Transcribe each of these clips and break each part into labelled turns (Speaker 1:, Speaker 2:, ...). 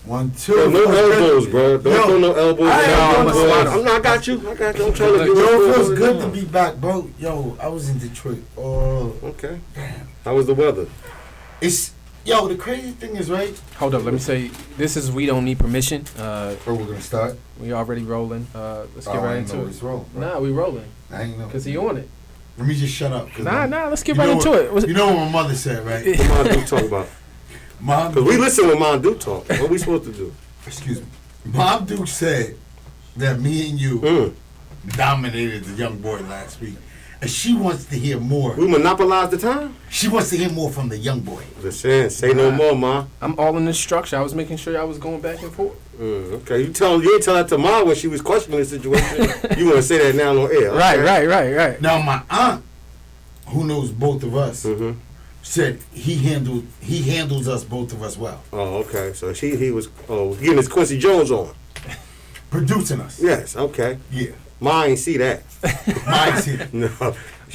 Speaker 1: 1, 2.
Speaker 2: Yo, no elbows, bro. Don't throw no elbows. I got you. I'm trying to get
Speaker 1: it feels good to be back, bro. Yo, I was in Detroit. Oh,
Speaker 2: okay.
Speaker 1: Damn.
Speaker 2: How was the weather?
Speaker 1: The crazy thing is, right?
Speaker 3: Hold up, let me say, this is We Don't Need Permission.
Speaker 1: We're gonna start.
Speaker 3: We already rolling. Let's get right into it.
Speaker 1: Roll,
Speaker 3: nah, we rolling.
Speaker 1: I ain't know.
Speaker 3: Cause he on it.
Speaker 1: Let me just shut up.
Speaker 3: Nah, let's get right into it.
Speaker 1: You know what my mother said, right?
Speaker 2: What Mom do talk about? Because we listen when Mom do talk. What we supposed to do?
Speaker 1: Excuse me. Mom Duke said that me and you dominated the young boy last week. And she wants to hear more.
Speaker 2: We monopolized the time?
Speaker 1: She wants to hear more from the young boy.
Speaker 2: Listen, say no more, Ma.
Speaker 3: I'm all in the structure. I was making sure I was going back and forth.
Speaker 2: Okay, you ain't tell that to Mom when she was questioning the situation. You want to say that now on air. Okay?
Speaker 3: Right.
Speaker 1: Now, my aunt, who knows both of us, said he handles us, both of us, well.
Speaker 2: Oh, okay. So he was getting his Quincy Jones on.
Speaker 1: Producing us.
Speaker 2: Yes, okay.
Speaker 1: Yeah.
Speaker 2: Ma ain't see that.
Speaker 1: Ma ain't see that.
Speaker 2: No.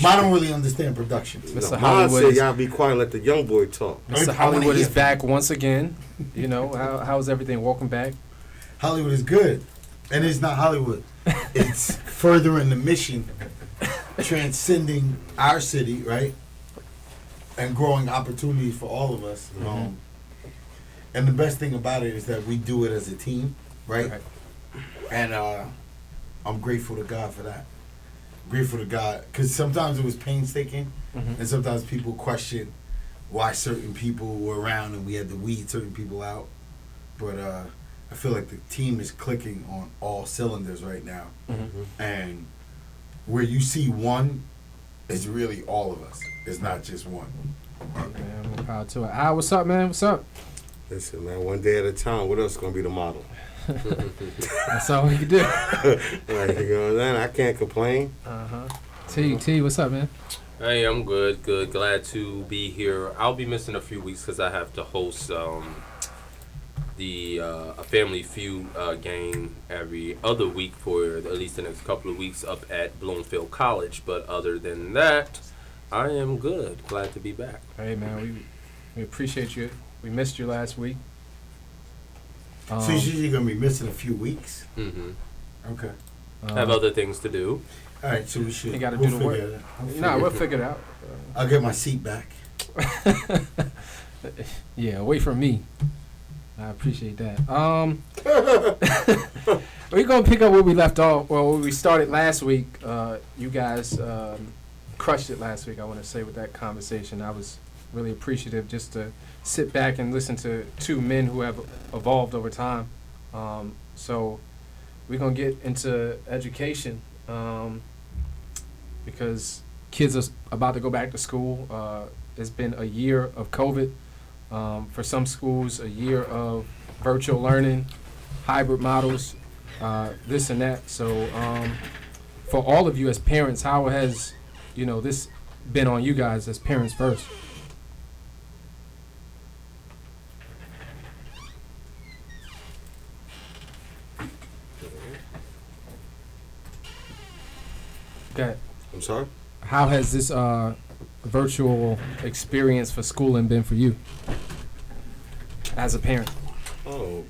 Speaker 1: Ma don't really understand production.
Speaker 3: Mr.
Speaker 2: Ma said y'all be quiet and let the young boy talk.
Speaker 3: Mr. Hollywood is back once again. You know, how's everything? Welcome back.
Speaker 1: Hollywood is good. And it's not Hollywood. It's furthering the mission, transcending our city, right? And growing opportunities for all of us. And the best thing about it is that we do it as a team, right? And I'm grateful to God for that. Grateful to God. Because sometimes it was painstaking, and sometimes people question why certain people were around and we had to weed certain people out. But I feel like the team is clicking on all cylinders right now. And where you see one, it's really all of us. It's not just one.
Speaker 3: Man, more power to it. What's up, man? What's up?
Speaker 2: Listen, man, one day at a time. What else is going to be the model?
Speaker 3: That's all we can do.
Speaker 2: Like, you know what I'm saying? I can't complain.
Speaker 3: T, what's up, man?
Speaker 4: Hey, I'm good. Glad to be here. I'll be missing a few weeks because I have to host a Family Feud game every other week for at least the next couple of weeks up at Bloomfield College. But other than that, I am good. Glad to be back.
Speaker 3: Hey, man, we appreciate you. We missed you last week.
Speaker 1: So you're going to be missing a few weeks? Okay.
Speaker 4: Have other things to do.
Speaker 1: All right, so we should.
Speaker 3: You got to do the work. We'll figure it out.
Speaker 1: I'll get my seat back.
Speaker 3: Yeah, away from me. I appreciate that. We're going to pick up where we left off. Well, where we started last week. You guys crushed it last week, I want to say, with that conversation. I was really appreciative just to sit back and listen to two men who have evolved over time. So we're going to get into education because kids are about to go back to school. It's been a year of COVID. For some schools, a year of virtual learning, hybrid models, this and that. So for all of you as parents, how has this been on you guys as parents first? Okay.
Speaker 2: I'm sorry?
Speaker 3: How has this virtual experience for schooling been for you as a parent?
Speaker 2: Oh,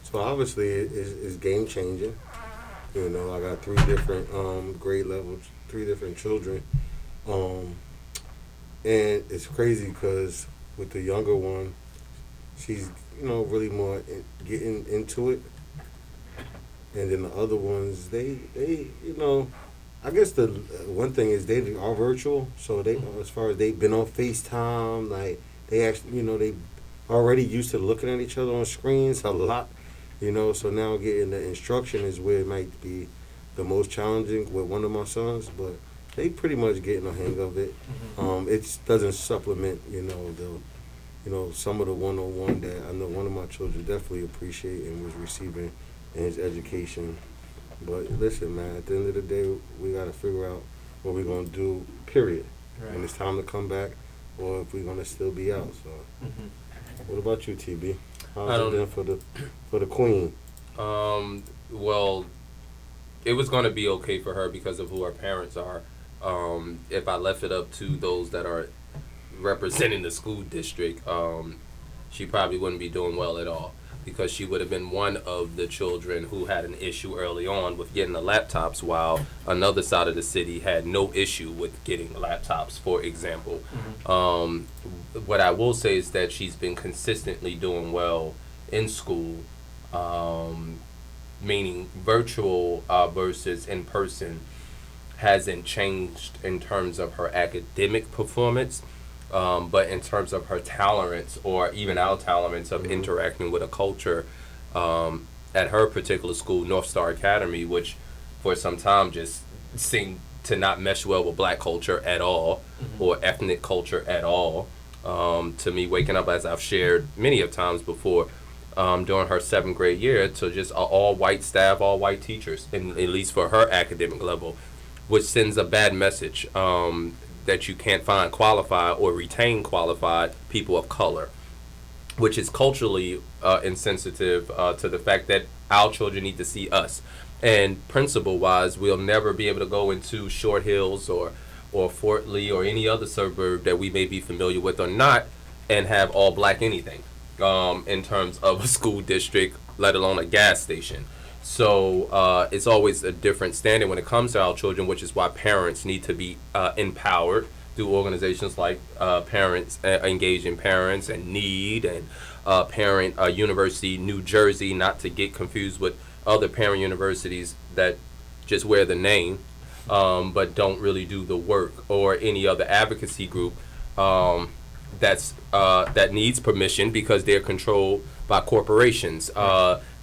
Speaker 2: so obviously it's game changing. You know, I got 3 different grade levels, 3 different children. And it's crazy because with the younger one, she's, really more getting into it. And then the other ones, they I guess the one thing is they are virtual, so they, as far as they've been on FaceTime, like they actually, they already used to looking at each other on screens a lot, so now getting the instruction is where it might be the most challenging with one of my sons, but they pretty much getting a hang of it. It doesn't supplement, some of the one-on-one that I know one of my children definitely appreciate and was receiving in his education. But listen, man, at the end of the day, we got to figure out what we're going to do, period. Right. When it's time to come back or if we're going to still be out. So, What about you, TB? How's it been for the queen?
Speaker 4: Well, it was going to be okay for her because of who her parents are. If I left it up to those that are representing the school district, she probably wouldn't be doing well at all. because she would have been one of the children who had an issue early on with getting the laptops, while another side of the city had no issue with getting laptops, for example. What I will say is that she's been consistently doing well in school, meaning virtual versus in person hasn't changed in terms of her academic performance, but in terms of her tolerance, or even our tolerance of interacting with a culture, at her particular school, North Star Academy, which for some time just seemed to not mesh well with black culture at all, or ethnic culture at all. To me, waking up, as I've shared many of times before, during her 7th grade year, to just all white staff, all white teachers, and at least for her academic level, which sends a bad message, that you can't find qualified or retain qualified people of color, which is culturally insensitive to the fact that our children need to see us. And principle-wise, we'll never be able to go into Short Hills or Fort Lee or any other suburb that we may be familiar with or not, and have all black anything in terms of a school district, let alone a gas station. So it's always a different standard when it comes to our children, which is why parents need to be empowered through organizations like Parents Engaging Parents and NEED and Parent University New Jersey, not to get confused with other parent universities that just wear the name but don't really do the work, or any other advocacy group that needs permission because they're controlled by corporations.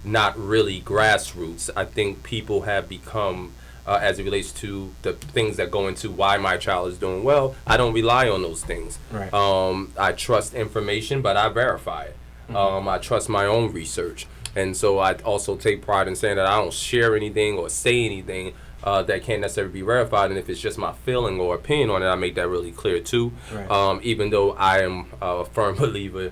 Speaker 4: Not really grassroots. I think people have become, as it relates to the things that go into why my child is doing well, I don't rely on those things.
Speaker 3: Right.
Speaker 4: I trust information, but I verify it. I trust my own research. And so I also take pride in saying that I don't share anything or say anything that can't necessarily be verified. And if it's just my feeling or opinion on it, I make that really clear too.
Speaker 3: Right.
Speaker 4: Even though I am a firm believer,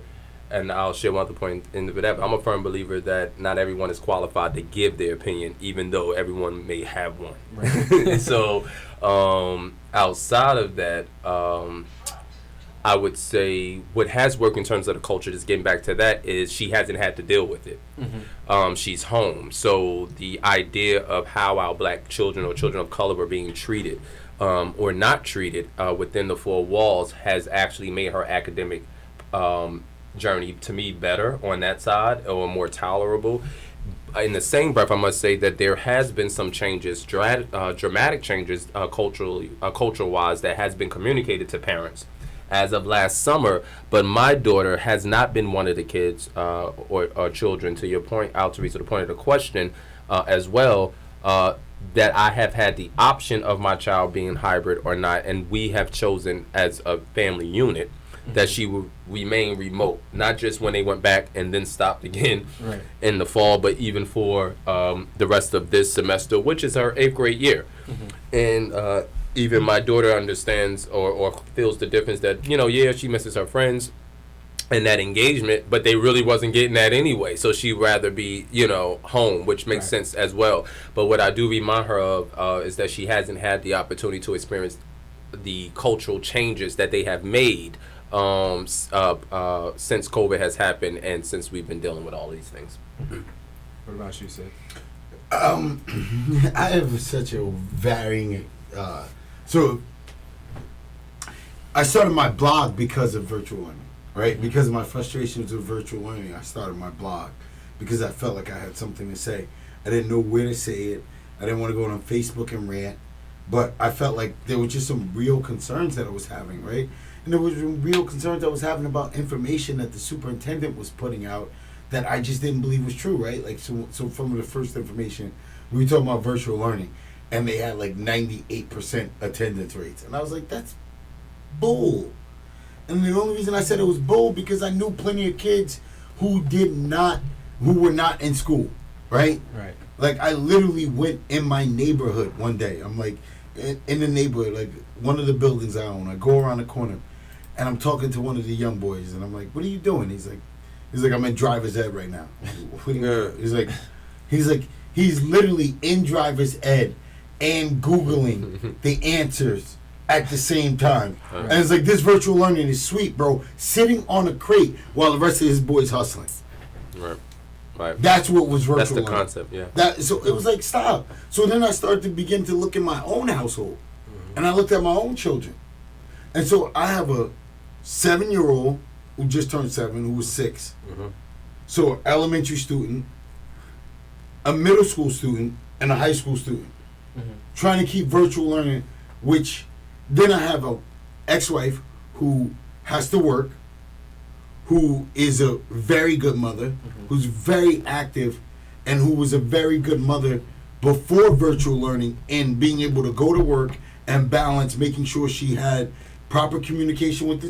Speaker 4: and I'll share one other point in that, but I'm a firm believer that not everyone is qualified to give their opinion, even though everyone may have one. Right. So outside of that, I would say what has worked in terms of the culture, just getting back to that, is she hasn't had to deal with it. She's home. So the idea of how our black children or children of color are being treated or not treated within the 4 walls has actually made her academic journey, to me, better on that side, or more tolerable. In the same breath, I must say that there has been some changes, dramatic changes cultural-wise, that has been communicated to parents as of last summer, but my daughter has not been one of the kids or children, to your point, Altorice, to the point of the question as well, that I have had the option of my child being hybrid or not, and we have chosen as a family unit that she will remain remote, not just when they went back and then stopped again in the fall, but even for the rest of this semester, which is her 8th grade year. And even my daughter understands or feels the difference that, she misses her friends and that engagement, but they really wasn't getting that anyway. So she'd rather be, home, which makes sense as well. But what I do remind her of is that she hasn't had the opportunity to experience the cultural changes that they have made since COVID has happened and since we've been dealing with all these things.
Speaker 3: What about you, Sid?
Speaker 1: I have such a varying. So I started my blog because of virtual learning, right? Because of my frustrations with virtual learning, I started my blog because I felt like I had something to say. I didn't know where to say it. I didn't want to go on Facebook and rant, but I felt like there were just some real concerns that I was having, right? And there was real concerns I was having about information that the superintendent was putting out that I just didn't believe was true, right? Like, so from the first information, we were talking about virtual learning, and they had like 98% attendance rates. And I was like, that's bull. And the only reason I said it was bull because I knew plenty of kids who were not in school, right?
Speaker 3: Right.
Speaker 1: Like, I literally went in my neighborhood one day. I'm like, in the neighborhood, like one of the buildings I own. I go around the corner, and I'm talking to one of the young boys, and I'm like, what are you doing? He's like, I'm in driver's ed right now. What do you he's literally in driver's ed and Googling the answers at the same time. And it's like, this virtual learning is sweet, bro. Sitting on a crate while the rest of his boys hustling.
Speaker 4: Right. Right.
Speaker 1: That's what was virtual
Speaker 4: That's the
Speaker 1: learning.
Speaker 4: concept, yeah.
Speaker 1: So it was like, stop. So then I started to begin to look at my own household. And I looked at my own children. And so I have a 7-year-old who just turned 7, who was 6.
Speaker 4: Mm-hmm.
Speaker 1: So elementary student, a middle school student, and a high school student.
Speaker 3: Mm-hmm.
Speaker 1: Trying to keep virtual learning, which then I have a ex-wife who has to work, who is a very good mother, who's very active, and who was a very good mother before virtual learning and being able to go to work and balance making sure she had proper communication with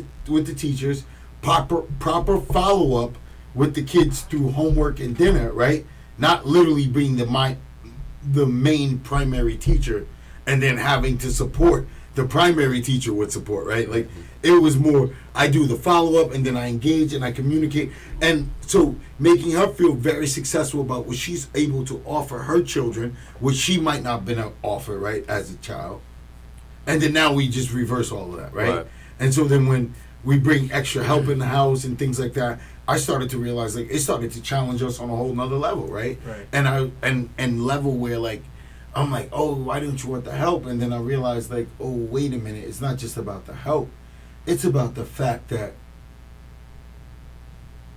Speaker 1: the teachers, proper follow-up with the kids through homework and dinner, right? Not literally being the main primary teacher and then having to support the primary teacher with support, right? Like, it was more, I do the follow-up and then I engage and I communicate. And so making her feel very successful about what she's able to offer her children, which she might not have been able to offer, right, as a child. And then now we just reverse all of that, right? And so then when we bring extra help in the house and things like that, I started to realize, like, it started to challenge us on a whole nother level, right? And level where, like, I'm like, oh, why don't you want the help? And then I realized, like, oh, wait a minute, it's not just about the help. It's about the fact that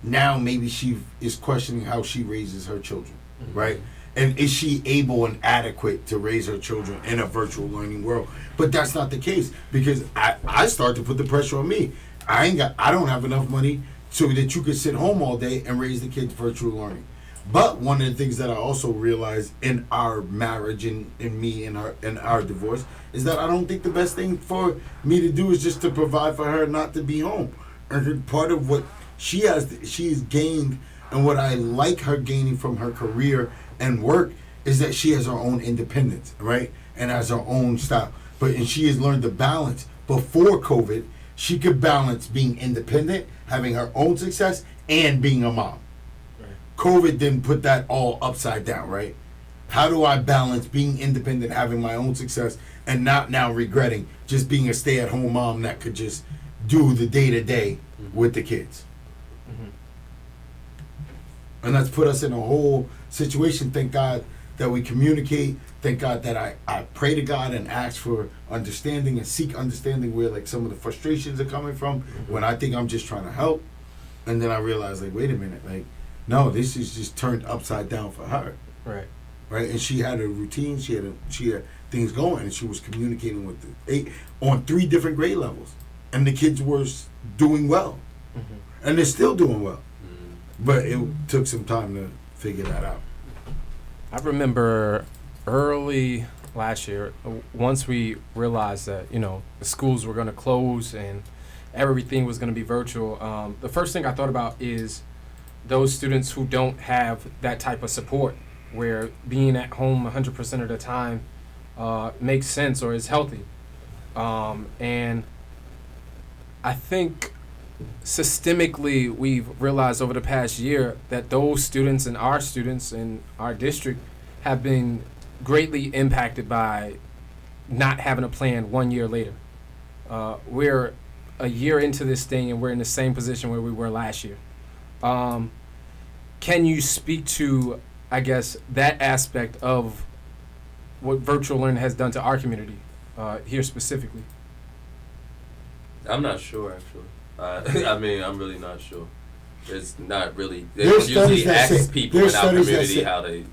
Speaker 1: now maybe she is questioning how she raises her children, right? And is she able and adequate to raise her children in a virtual learning world? But that's not the case, because I start to put the pressure on me. I don't have enough money so that you could sit home all day and raise the kids virtual learning. But one of the things that I also realized in our marriage and in me and our divorce is that I don't think the best thing for me to do is just to provide for her, not to be home. And part of what she has gained, and what I like her gaining from her career and work, is that she has her own independence, right? And has her own style. And she has learned to balance. Before COVID, she could balance being independent, having her own success, and being a mom. COVID didn't put that all upside down, right? How do I balance being independent, having my own success, and not now regretting just being a stay-at-home mom that could just do the day-to-day with the kids? And that's put us in a whole situation. Thank God that we communicate. Thank God that I pray to God and ask for understanding and seek understanding where, like, some of the frustrations are coming from when I think I'm just trying to help. And then I realize, like, wait a minute, like, no, this is just turned upside down for her.
Speaker 3: Right.
Speaker 1: And she had a routine. She had things going, and she was communicating with on 3 different grade levels, and the kids were doing well, and they're still doing well. But it took some time to figure that out.
Speaker 3: I remember early last year, once we realized that, the schools were going to close and everything was going to be virtual, the first thing I thought about is those students who don't have that type of support, where being at home 100% of the time makes sense or is healthy. And I think systemically we've realized over the past year that those students and our district have been greatly impacted by not having a plan 1 year later. We're a year into this thing and we're in the same position where we were last year. Can you speak to, I guess, that aspect of what virtual learning has done to our community here specifically?
Speaker 4: I'm not sure, actually. I'm really not sure. It's not really. They
Speaker 1: There's
Speaker 4: usually
Speaker 1: studies that
Speaker 4: ask
Speaker 1: say-
Speaker 4: people
Speaker 1: there's
Speaker 4: in our
Speaker 1: studies that
Speaker 4: community
Speaker 1: say-
Speaker 4: how they.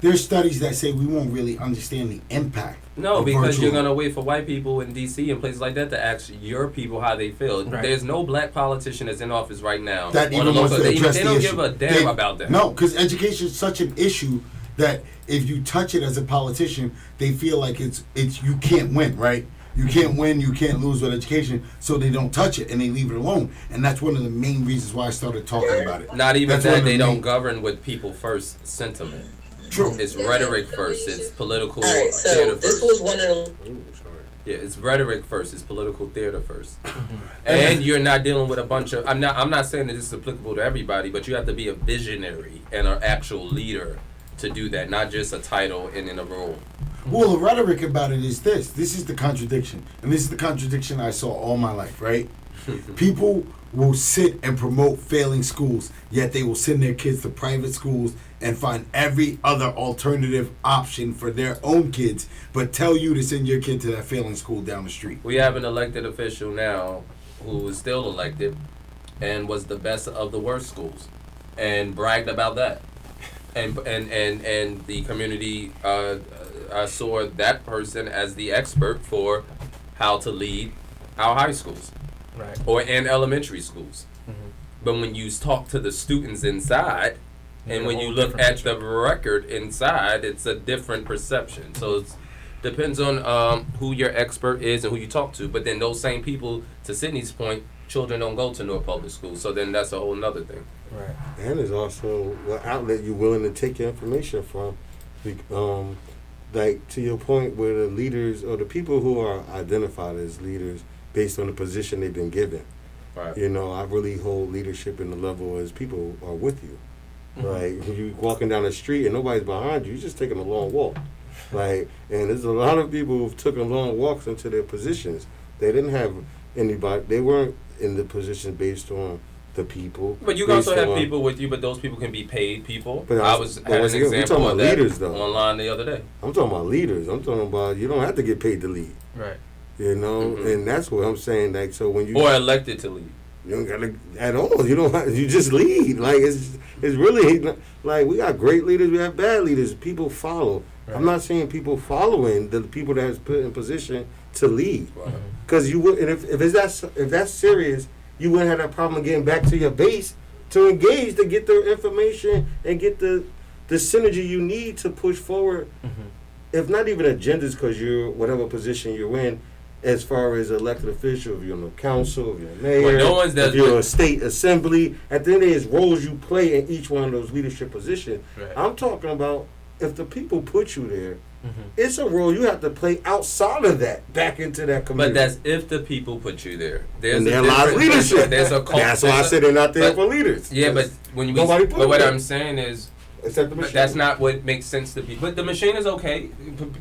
Speaker 1: There's studies that say we won't really understand the impact.
Speaker 4: No,
Speaker 1: of
Speaker 4: because
Speaker 1: virtual
Speaker 4: you're gonna wait for white people in D.C. and places like that to ask your people how they feel.
Speaker 3: Right.
Speaker 4: There's no black politician that's in office right now.
Speaker 1: That
Speaker 4: on
Speaker 1: even
Speaker 4: the
Speaker 1: wants
Speaker 4: local,
Speaker 1: to address
Speaker 4: they
Speaker 1: the
Speaker 4: don't
Speaker 1: issue.
Speaker 4: give a damn about that.
Speaker 1: No, because education is such an issue that if you touch it as a politician, they feel like it's you can't win, right? You can't win, you can't lose with education, so they don't touch it and they leave it alone. And that's one of the main reasons why I started talking about it.
Speaker 4: Not even
Speaker 1: That's one
Speaker 4: that,
Speaker 1: of the
Speaker 4: they don't
Speaker 1: main-
Speaker 4: govern with people first sentiment.
Speaker 1: True.
Speaker 4: It's rhetoric first. It's political
Speaker 5: All right, so
Speaker 4: theater
Speaker 5: this
Speaker 4: first.
Speaker 5: was one of the.
Speaker 4: Yeah, it's rhetoric first. It's political theater first. And you're not dealing with a bunch of. I'm not saying that this is applicable to everybody, but you have to be a visionary and an actual leader to do that, not just a title and in a role.
Speaker 1: Well, the rhetoric about it is this. This is the contradiction. And this is the contradiction I saw all my life, right? People will sit and promote failing schools, yet they will send their kids to private schools and find every other alternative option for their own kids, but tell you to send your kid to that failing school down the street.
Speaker 4: We have an elected official now who is still elected and was the best of the worst schools and bragged about that. And the community saw that person as the expert for how to lead our high schools.
Speaker 3: Right.
Speaker 4: And elementary schools. But when you talk to the students inside, and when you look at the record inside, it's a different perception. So it depends on who your expert is and who you talk to. But then those same people, to Sydney's point, children don't go to North Public School. So then that's a whole nother thing.
Speaker 3: Right.
Speaker 2: And there's also what outlet you're willing to take your information from. Like, to your point, where the leaders or the people who are identified as leaders based on the position they've been given.
Speaker 4: Right.
Speaker 2: You know, I really hold leadership in the level as people are with you. Like, when you're walking down the street and nobody's behind you, you're just taking a long walk. Like, and there's a lot of people who've taken long walks into their positions. They didn't have anybody, they weren't in the position based on the people.
Speaker 4: But you can also have people with you, but those people can be paid people.
Speaker 2: But
Speaker 4: I had an example of that
Speaker 2: leaders, though.
Speaker 4: online the other day.
Speaker 2: I'm talking about leaders. I'm talking about, you don't have to get paid to lead.
Speaker 3: Right.
Speaker 2: You know, and that's what I'm saying. Like, so when you
Speaker 4: or elected to lead,
Speaker 2: you don't gotta at all. You don't. You just lead. Like, it's really like, we got great leaders. We have bad leaders. People follow. Right. I'm not saying people following the people that's put in position to lead. Because you would, and if that's serious, you wouldn't have that problem getting back to your base to engage, to get the information and get the synergy you need to push forward. If not even agendas, because you're whatever position you're in, as far as elected official, if you're on the council, if you're a mayor, if you're a state assembly, at the end of the day, it's roles you play in each one of those leadership positions.
Speaker 4: Right.
Speaker 2: I'm talking about if the people put you there, it's a role you have to play outside of that, back into that community.
Speaker 4: But that's if the people put you there. There's
Speaker 2: a lot of leadership.
Speaker 4: There's a
Speaker 2: that's why I said they're not there for leaders.
Speaker 4: Yeah, but when we, but what I'm saying is,
Speaker 2: except the machine.
Speaker 4: That's not what makes sense to people. But the machine is okay.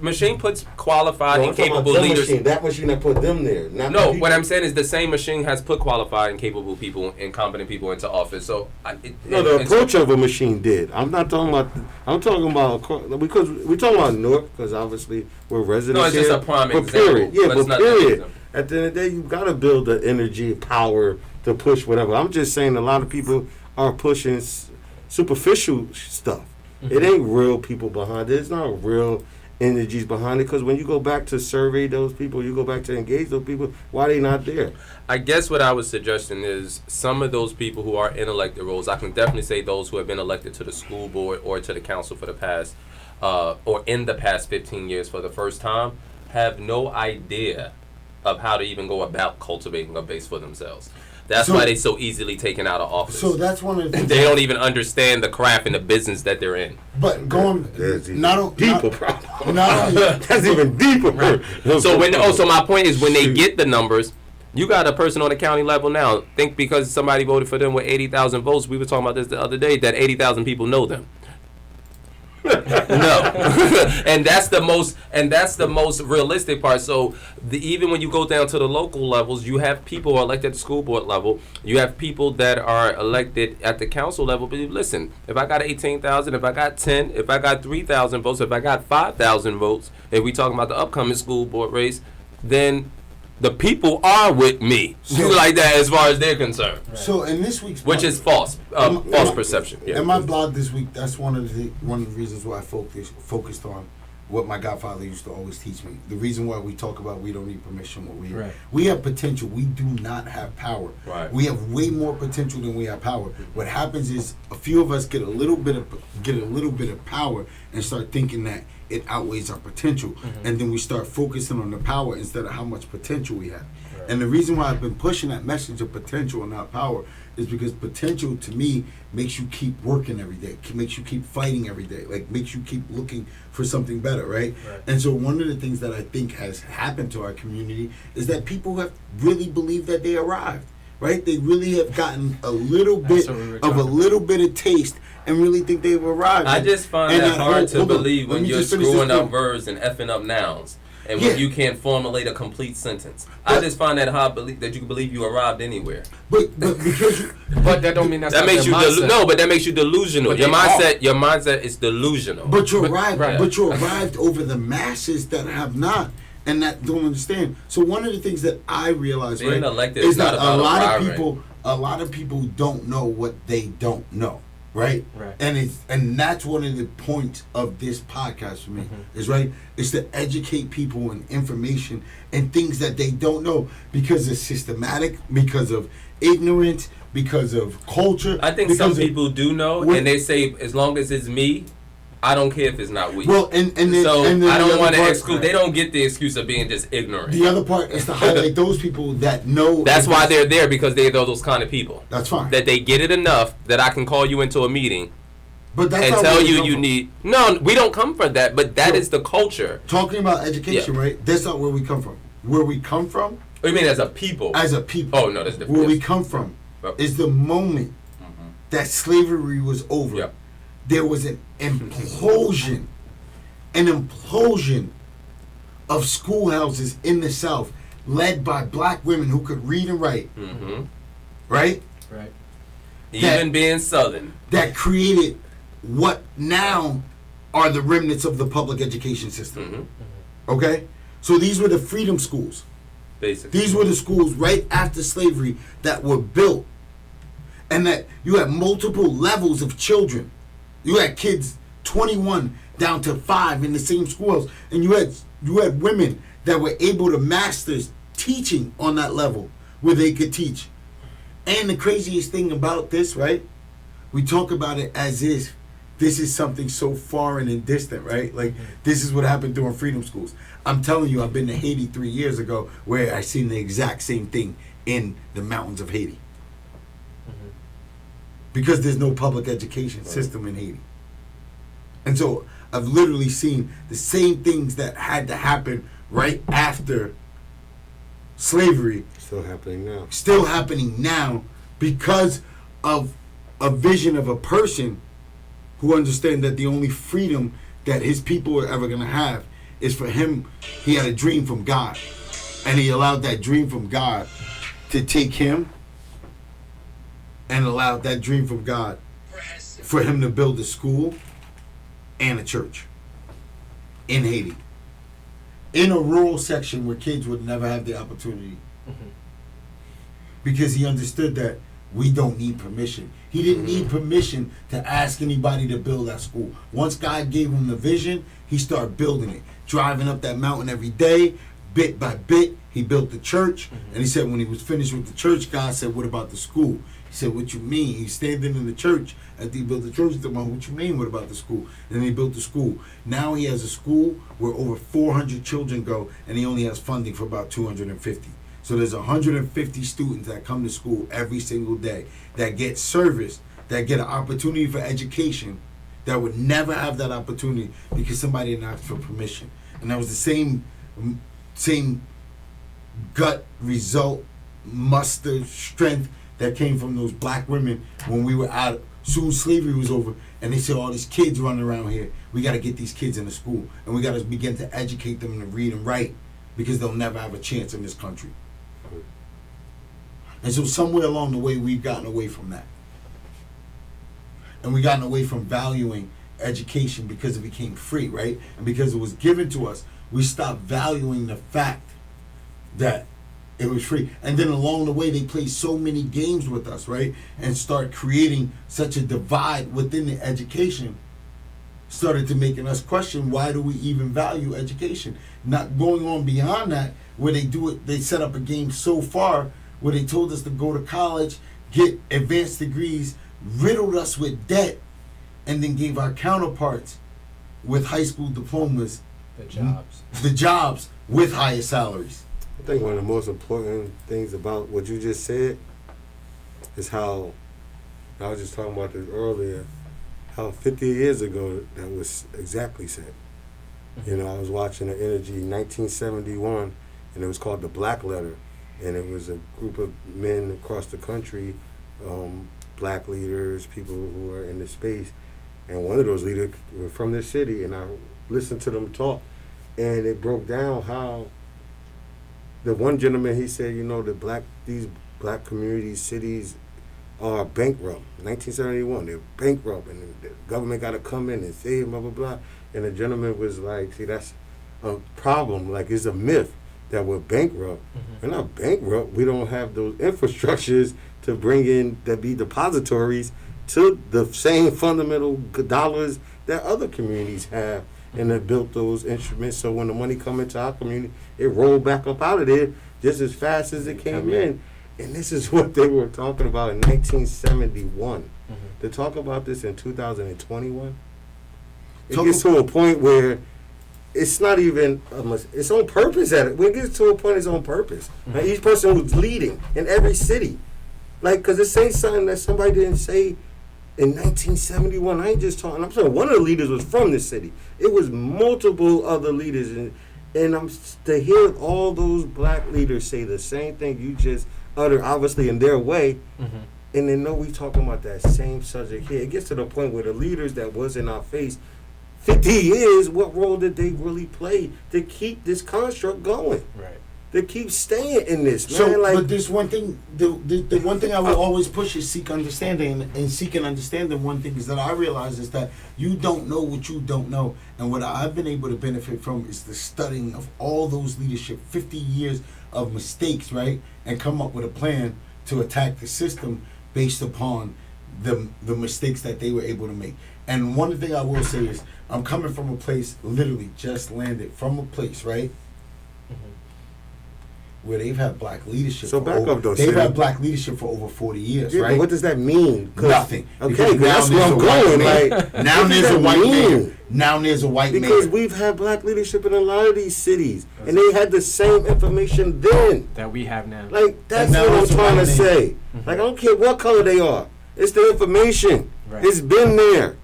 Speaker 4: Machine puts qualified and capable leaders.
Speaker 2: That machine that put them there. Not
Speaker 4: no, what I'm saying is the same machine has put qualified and capable people and competent people into office. So
Speaker 2: the approach of a machine did. I'm not talking about. I'm talking about because we're talking about Newark because obviously we're residents.
Speaker 4: No, it's just a prime example.
Speaker 2: Period. Yeah, but period.
Speaker 4: Them.
Speaker 2: At the end of the day, you got to build the energy, power to push whatever. I'm just saying a lot of people are pushing superficial stuff. It ain't real people behind it. It's not real energies behind it. Because when you go back to survey those people, you go back to engage those people, why are they not there?
Speaker 4: I guess what I was suggesting is some of those people who are in elected roles, I can definitely say those who have been elected to the school board or to the council for the past, or in the past 15 years for the first time, have no idea of how to even go about cultivating a base for themselves. That's why they're so easily taken out of office.
Speaker 1: So that's one of the things.
Speaker 4: They don't even understand the craft and the business that they're in.
Speaker 1: But going
Speaker 2: deeper problem. That's even deeper.
Speaker 4: Right. So my point is when they get the numbers, you got a person on the county level now. Think because somebody voted for them with 80,000 votes. We were talking about this the other day that 80,000 people know them. No, and that's the most realistic part. So even when you go down to the local levels, you have people elected at the school board level. You have people that are elected at the council level. But listen, if I got 18,000, if I got 10, if I got 3,000 votes, if I got 5,000 votes, if we talking about the upcoming school board race, then the people are with me, like that, as far as they're concerned.
Speaker 1: Right. So in this week's
Speaker 4: which is false perception.
Speaker 1: Yeah. In my blog this week, that's one of the reasons why I focused on what my godfather used to always teach me. The reason why we talk about we don't need permission. We have potential. We do not have power.
Speaker 4: Right.
Speaker 1: We have way more potential than we have power. What happens is a few of us get a little bit of power and start thinking that it outweighs our potential, and then we start focusing on the power instead of how much potential we have. Right. And the reason why I've been pushing that message of potential and not power is because potential to me makes you keep working every day, makes you keep fighting every day, like makes you keep looking for something better, right? And so one of the things that I think has happened to our community is that people have really believed that they arrived, right? They really have gotten a little bit of taste and really think they've arrived.
Speaker 4: I just find that hard to believe when you're screwing up verbs and effing up nouns. and when you can't formulate a complete sentence. I just find that hard that you can believe you arrived anywhere.
Speaker 1: But because
Speaker 3: But that don't mean that's
Speaker 4: That
Speaker 3: not
Speaker 4: makes you
Speaker 3: their mindset.
Speaker 4: no, but that makes you delusional.
Speaker 3: But
Speaker 4: Your
Speaker 3: they
Speaker 4: mindset is delusional.
Speaker 1: But you
Speaker 3: But-
Speaker 1: arrived,
Speaker 3: right.
Speaker 1: but you arrived over the masses that have not and that don't understand. So one of the things that I realized,
Speaker 4: Being
Speaker 1: right,
Speaker 4: elected
Speaker 1: is
Speaker 4: is not
Speaker 1: that
Speaker 4: about
Speaker 1: a lot of people don't know what they don't know, right?
Speaker 3: Right.
Speaker 1: And that's one of the points of this podcast for me is right is to educate people and information and things that they don't know because it's systematic, because of ignorance, because of culture.
Speaker 4: I think some people do know,
Speaker 1: When-
Speaker 4: and they say as long as it's me, I don't care if it's not we.
Speaker 1: Well, and then,
Speaker 4: so
Speaker 1: and then
Speaker 4: I
Speaker 1: the
Speaker 4: don't
Speaker 1: other
Speaker 4: want to
Speaker 1: part-
Speaker 4: exclude. They don't get the excuse of being just ignorant.
Speaker 1: The other part is to highlight those people that know.
Speaker 4: That's why they're there, because they're those kind of people.
Speaker 1: That's fine.
Speaker 4: That they get it enough that I can call you into a meeting
Speaker 1: But that's
Speaker 4: and
Speaker 1: not
Speaker 4: tell
Speaker 1: where we
Speaker 4: you
Speaker 1: come
Speaker 4: you
Speaker 1: from.
Speaker 4: need. No, we don't come from that, but that
Speaker 1: So-
Speaker 4: is the culture.
Speaker 1: Talking about education,
Speaker 4: Yeah.
Speaker 1: right? That's not where we come from. Where we come from,
Speaker 4: What do you mean as a people?
Speaker 1: as a people,
Speaker 4: Oh, no, that's different.
Speaker 1: where we
Speaker 4: Yes.
Speaker 1: come from
Speaker 4: Yep.
Speaker 1: is the moment that slavery was over.
Speaker 4: Yep.
Speaker 1: There was an implosion of schoolhouses in the South, led by black women who could read and write,
Speaker 4: Mm-hmm.
Speaker 1: right?
Speaker 3: Right.
Speaker 4: Even being Southern.
Speaker 1: That created what now are the remnants of the public education system.
Speaker 4: Mm-hmm.
Speaker 1: Okay? So these were the freedom schools.
Speaker 4: Basically.
Speaker 1: These were the schools right after slavery that were built. And that you had multiple levels of children. You had kids 21 down to 5 in the same schoolhouse. And you had women that were able to master teaching on that level where they could teach. And the craziest thing about this, right? We talk about it as if this is something so foreign and distant, right? Like, this is what happened during freedom schools. I'm telling you, I've been to Haiti 3 years ago where I seen the exact same thing in the mountains of Haiti. Because there's no public education system in Haiti. And so I've literally seen the same things that had to happen right after slavery
Speaker 2: Still happening now.
Speaker 1: still happening now because of a vision of a person who understands that the only freedom that his people are ever going to have is for him. He had a dream from God, and he allowed that dream from God to take him and allowed that dream from God for him to build a school and a church in Haiti, in a rural section where kids would never have the opportunity. Because he understood that we don't need permission. He didn't need permission to ask anybody to build that school. Once God gave him the vision, he started building it. Driving up that mountain every day, bit by bit, he built the church. And he said when he was finished with the church, God said, what about the school? He said, what you mean? He's standing in the church after he built the church. He said, well, what you mean, what about the school? And then he built the school. Now he has a school where over 400 children go, and he only has funding for about 250. So there's 150 students that come to school every single day that get service, that get an opportunity for education, that would never have that opportunity because somebody didn't ask for permission. And that was the same gut result, muster, strength that came from those black women when we were out. Soon slavery was over, and they said, all these kids running around here, we got to get these kids into school, and we got to begin to educate them to read and write because they'll never have a chance in this country. And so somewhere along the way, we've gotten away from that. And we've gotten away from valuing education because it became free, right? And because it was given to us, we stopped valuing the fact that it was free. And then along the way, they play so many games with us, right? And start creating such a divide within the education, started to making us question, why do we even value education? Not going on beyond that, where they do it, they set up a game so far where they told us to go to college, get advanced degrees, riddled us with debt, and then gave our counterparts with high school diplomas the jobs with higher salaries.
Speaker 2: I think one of the most important things about what you just said is how, I was just talking about this earlier, how 50 years ago that was exactly said. You know, I was watching an Energy 1971, and it was called The Black Letter, and it was a group of men across the country, black leaders, people who were in the space, and one of those leaders were from this city, and I listened to them talk, and it broke down how the one gentleman, he said, these black communities, cities are bankrupt. 1971, they're bankrupt, and the government got to come in and save them, blah, blah, blah. And the gentleman was like, see, that's a problem. Like, it's a myth that we're bankrupt. We're not bankrupt. We don't have those infrastructures to bring in, that be depositories to the same fundamental dollars that other communities have, and have built those instruments. So when the money come into our community, it rolled back up out of there just as fast as it came in. And this is what they were talking about in 1971. To talk about this in 2021, it gets to a point where it's not even it's on purpose. When it gets to a point, it's on purpose. Like, each person who's leading in every city, like, because this ain't something that somebody didn't say in 1971. I ain't just talking. I'm saying one of the leaders was from this city. It was multiple other leaders, and I'm to hear all those black leaders say the same thing you just uttered, obviously in their way, and then know we talking about that same subject here. It gets to the point where the leaders that was in our face 50 years, what role did they really play to keep this construct going?
Speaker 3: Right.
Speaker 2: To keep staying in this, man.
Speaker 1: So,
Speaker 2: like,
Speaker 1: but this one thing, the one thing I will always push is seek understanding. And seeking understanding, one thing is that I realize is that you don't know what you don't know. And what I've been able to benefit from is the studying of all those leadership, 50 years of mistakes, right? And come up with a plan to attack the system based upon the mistakes that they were able to make. And one thing I will say is, I'm coming from a place, literally just landed from a place, right? Where they've had black leadership.
Speaker 2: So back up though.
Speaker 1: They've had black leadership for over 40 years,
Speaker 2: yeah,
Speaker 1: right?
Speaker 2: but what does that mean?
Speaker 1: Nothing.
Speaker 2: Okay,
Speaker 1: Because
Speaker 2: that's where I'm going. Like,
Speaker 1: now there's a white man. Now there's a white man.
Speaker 2: Because we've had black leadership in a lot of these cities, and they had the same information then
Speaker 3: that we have now.
Speaker 2: Like, that's
Speaker 1: now
Speaker 2: what I'm
Speaker 1: it's a
Speaker 2: trying to
Speaker 1: white
Speaker 2: say. Like, I don't care what color they are. It's the information.
Speaker 3: Right.
Speaker 2: It's been there.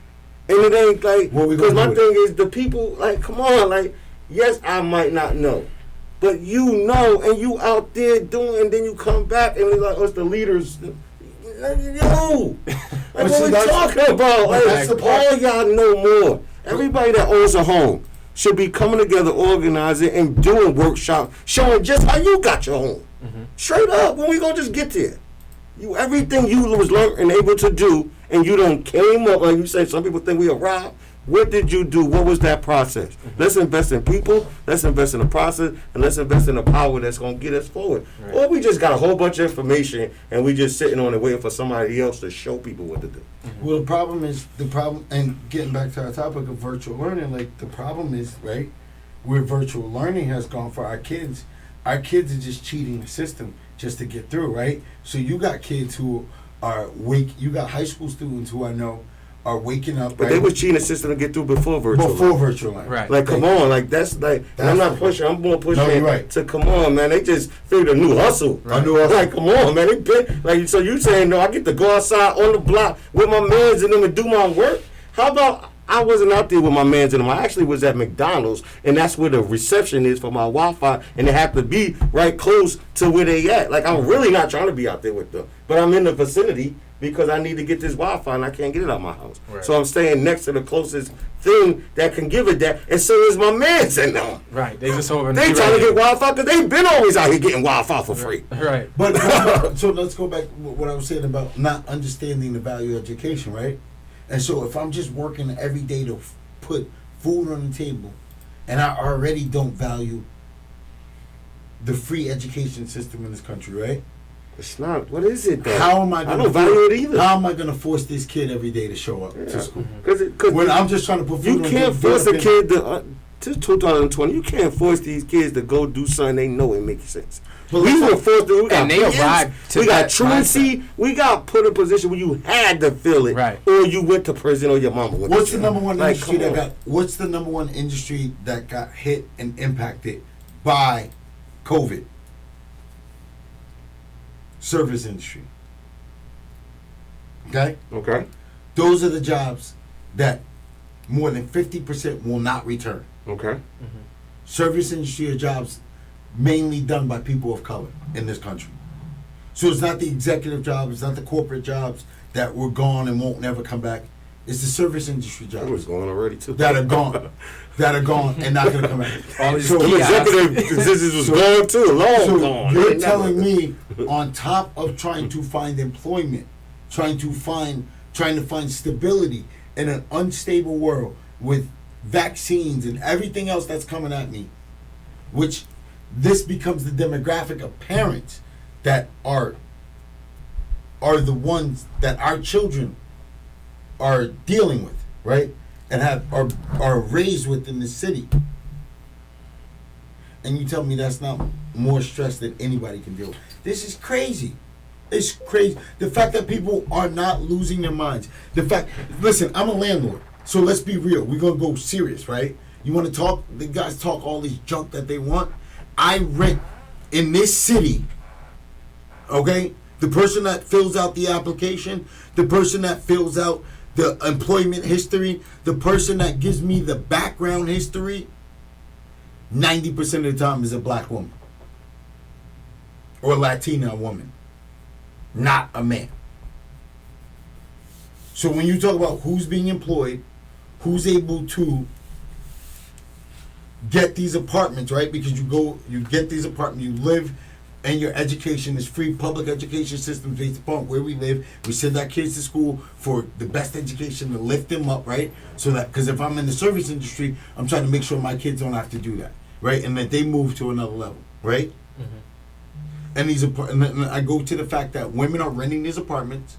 Speaker 2: And it ain't like,
Speaker 1: What we
Speaker 2: because
Speaker 1: gonna
Speaker 2: my
Speaker 1: do
Speaker 2: thing is, the people, like, come on, like, yes, I might not know, but you know, and you out there doing, and then you come back and it's like, us the leaders, yo, like, what we talking about? Like,
Speaker 1: that's the part.
Speaker 2: all y'all know more. Everybody that owns a home should be coming together, organizing, and doing workshops, showing just how you got your home. Straight up, when we gonna just get there? You, everything you was learned and able to do, and you done came up, like you say, some people think we arrived. What did you do? What was that process? Let's invest in people, let's invest in the process, and let's invest in the power that's going to get us forward.
Speaker 3: Right.
Speaker 2: Or we just got a whole bunch of information, and we just sitting on it waiting for somebody else to show people what to do.
Speaker 1: Well, the problem, and getting back to our topic of virtual learning, like, the problem is, right, where virtual learning has gone for our kids are just cheating the system just to get through, right? So you got kids who are you got high school students who I know are waking up.
Speaker 2: But
Speaker 1: right?
Speaker 2: they was cheating the system to get through before virtual.
Speaker 1: Before virtual learning.
Speaker 3: Right.
Speaker 2: Like, come on, like, that's like, and I'm not pushing, I'm more pushing
Speaker 1: No, you're right.
Speaker 2: to come on, man. They just figured a new hustle.
Speaker 1: A new hustle.
Speaker 2: Like, come on, man. They been, like, so you saying, no, I get to go outside on the block with my mans and them and do my work? How about I wasn't out there with my mans and them? I actually was at McDonald's, and that's where the reception is for my Wi-Fi, and it have to be right close to where they at. Like, I'm really not trying to be out there with them, but I'm in the vicinity because I need to get this Wi-Fi and I can't get it out my house.
Speaker 3: Right.
Speaker 2: So I'm staying next to the closest thing that can give it that, and so is my mans and them.
Speaker 3: Right. They just over.
Speaker 2: They trying to get Wi-Fi because they've been always out here getting Wi-Fi for free.
Speaker 3: Right.
Speaker 1: But so let's go back to what I was saying about not understanding the value of education, right? And so if I'm just working every day to put food on the table, and I already don't value the free education system in this country, right?
Speaker 2: It's not. What is it, though?
Speaker 1: How am I going
Speaker 2: don't value it either.
Speaker 1: How am I going to force this kid every day to show up to school?
Speaker 2: Because
Speaker 1: When I'm just trying to put food
Speaker 2: you
Speaker 1: on the
Speaker 2: can't
Speaker 1: table.
Speaker 2: force a kid to 2020. You can't force these kids to go do something they know it makes sense.
Speaker 1: But
Speaker 2: We were forced to. We got
Speaker 3: And they
Speaker 2: opinions,
Speaker 3: arrived to
Speaker 2: we got
Speaker 3: that
Speaker 2: truancy. We got put in a position where you had to feel it,
Speaker 3: Right.
Speaker 2: or you went to prison, or your mama went.
Speaker 1: What's
Speaker 2: to
Speaker 1: the
Speaker 2: jail.
Speaker 1: number one
Speaker 2: Like,
Speaker 1: industry
Speaker 2: come
Speaker 1: that
Speaker 2: on.
Speaker 1: got? What's the number one industry that got hit and impacted by COVID? Service industry. Okay,
Speaker 2: Okay.
Speaker 1: those are the jobs that more than 50% will not return.
Speaker 2: Okay.
Speaker 1: Service industry are jobs mainly done by people of color in this country. So it's not the executive jobs, it's not the corporate jobs that were gone and won't never come back. It's the service industry
Speaker 2: It was
Speaker 1: jobs
Speaker 2: going already too.
Speaker 1: that are gone, and not gonna come back.
Speaker 3: All these
Speaker 1: So
Speaker 3: kiosks.
Speaker 2: Executive positions was gone too, long
Speaker 1: So
Speaker 2: gone.
Speaker 1: you're
Speaker 2: They
Speaker 1: telling
Speaker 2: never-
Speaker 1: me, on top of trying to find employment, trying to find stability in an unstable world with vaccines and everything else that's coming at me, which this becomes the demographic of parents that are the ones that our children are dealing with, right? And are raised with in the city. And you tell me that's not more stress than anybody can deal with. This is crazy. It's crazy. The fact that people are not losing their minds. Listen, I'm a landlord, so let's be real. We're going to go serious, right? You want to talk? The guys talk all this junk that they want. I rent in this city, okay? The person that fills out the application, the person that fills out the employment history, the person that gives me the background history, 90% of the time is a black woman or Latina woman, not a man. So when you talk about who's being employed, who's able to get these apartments, right? Because you get these apartments, you live, and your education is free. Public education system based upon where we live. We send our kids to school for the best education to lift them up, right? So that, because if I'm in the service industry, I'm trying to make sure my kids don't have to do that, right? And that they move to another level, right? Mm-hmm. And then I go to the fact that women are renting these apartments.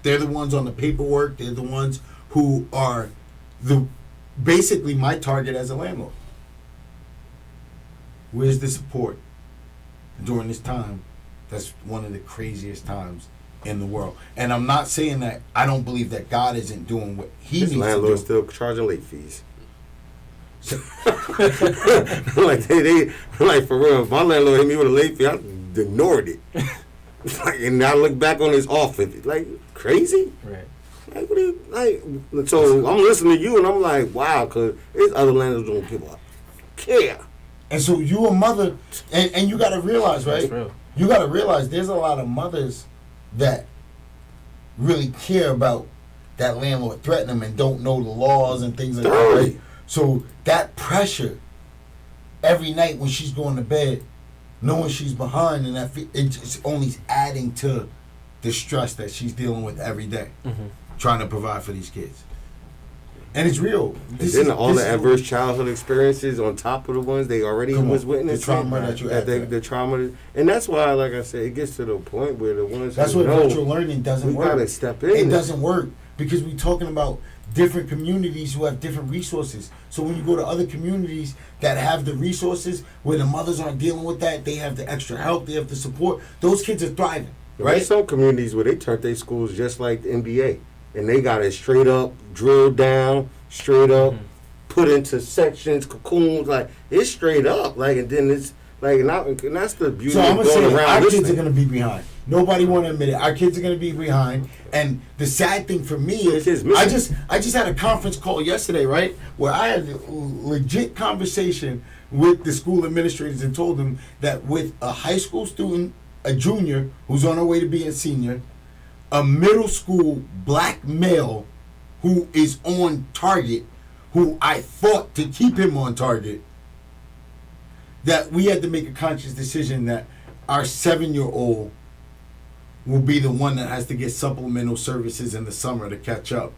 Speaker 1: They're the ones on the paperwork. They're the ones who are basically my target as a landlord. Where's the support during this time? That's one of the craziest times in the world. And I'm not saying that I don't believe that God isn't doing what He
Speaker 2: This
Speaker 1: needs
Speaker 2: landlord's
Speaker 1: to do.
Speaker 2: still charging late fees. like they like for real. If my landlord hit me with a late fee, I ignored it. Like, and I look back on his office, like crazy.
Speaker 3: Right.
Speaker 2: Like what do you like? So I'm listening to you, and I'm like, wow, because there's other landlords don't give a care.
Speaker 1: And so you a mother, and you got to realize, right?
Speaker 3: That's real.
Speaker 1: You got to realize there's a lot of mothers that really care about that landlord threatening them and don't know the laws and things like that, right? So that pressure every night when she's going to bed, knowing she's behind, and it's only adding to the stress that she's dealing with every day, trying to provide for these kids. And it's real.
Speaker 2: Then all the adverse childhood experiences on top of the ones they already was witnessing.
Speaker 1: The trauma that you had.
Speaker 2: The trauma. And that's why, like I said, it gets to the point where the ones
Speaker 1: That's
Speaker 2: who
Speaker 1: why
Speaker 2: know,
Speaker 1: virtual learning doesn't work.
Speaker 2: We gotta step in.
Speaker 1: It doesn't work because we're talking about different communities who have different resources. So when you go to other communities that have the resources, where the mothers aren't dealing with that, they have the extra help, they have the support, those kids are thriving, right?
Speaker 2: There's some communities where they turned their schools just like the NBA. And they got it straight up, drilled down, straight up, put into sections, cocoons, like it's straight up. Like, and then it's like, and that's the beauty
Speaker 1: So I'm
Speaker 2: of
Speaker 1: gonna
Speaker 2: going
Speaker 1: say
Speaker 2: around
Speaker 1: our
Speaker 2: this
Speaker 1: kids are
Speaker 2: thing.
Speaker 1: gonna be behind. Nobody want to admit it. Our kids are gonna be behind. And the sad thing for me is, I just had a conference call yesterday, right, where I had a legit conversation with the school administrators and told them that with a high school student, a junior who's on her way to be a senior, a middle school black male who is on target, who I fought to keep him on target, that we had to make a conscious decision that our 7-year-old will be the one that has to get supplemental services in the summer to catch up,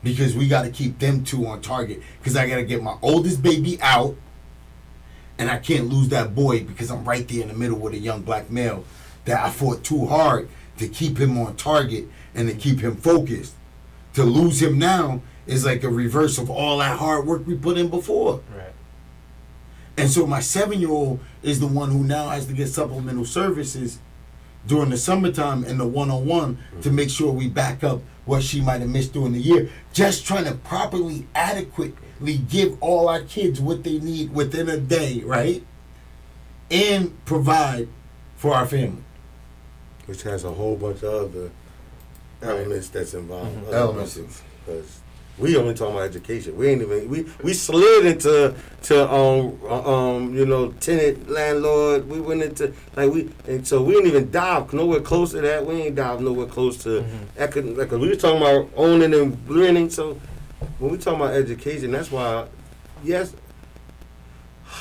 Speaker 1: because we got to keep them two on target, because I got to get my oldest baby out, and I can't lose that boy because I'm right there in the middle with a young black male that I fought too hard to keep him on target and to keep him focused. To lose him now is like a reverse of all that hard work we put in before.
Speaker 3: Right.
Speaker 1: And so my 7-year-old is the one who now has to get supplemental services during the summertime and the one-on-one to make sure we back up what she might have missed during the year. Just trying to properly, adequately give all our kids what they need within a day, right? And provide for our family.
Speaker 2: Which has a whole bunch of other elements that's involved.
Speaker 1: Elements.
Speaker 2: Because We only talking about education. We ain't even we slid into tenant landlord. We went into and so we didn't even dive nowhere close to that. We ain't dive nowhere close to economic. We was talking about owning and renting. So when we talking about education, that's why yes.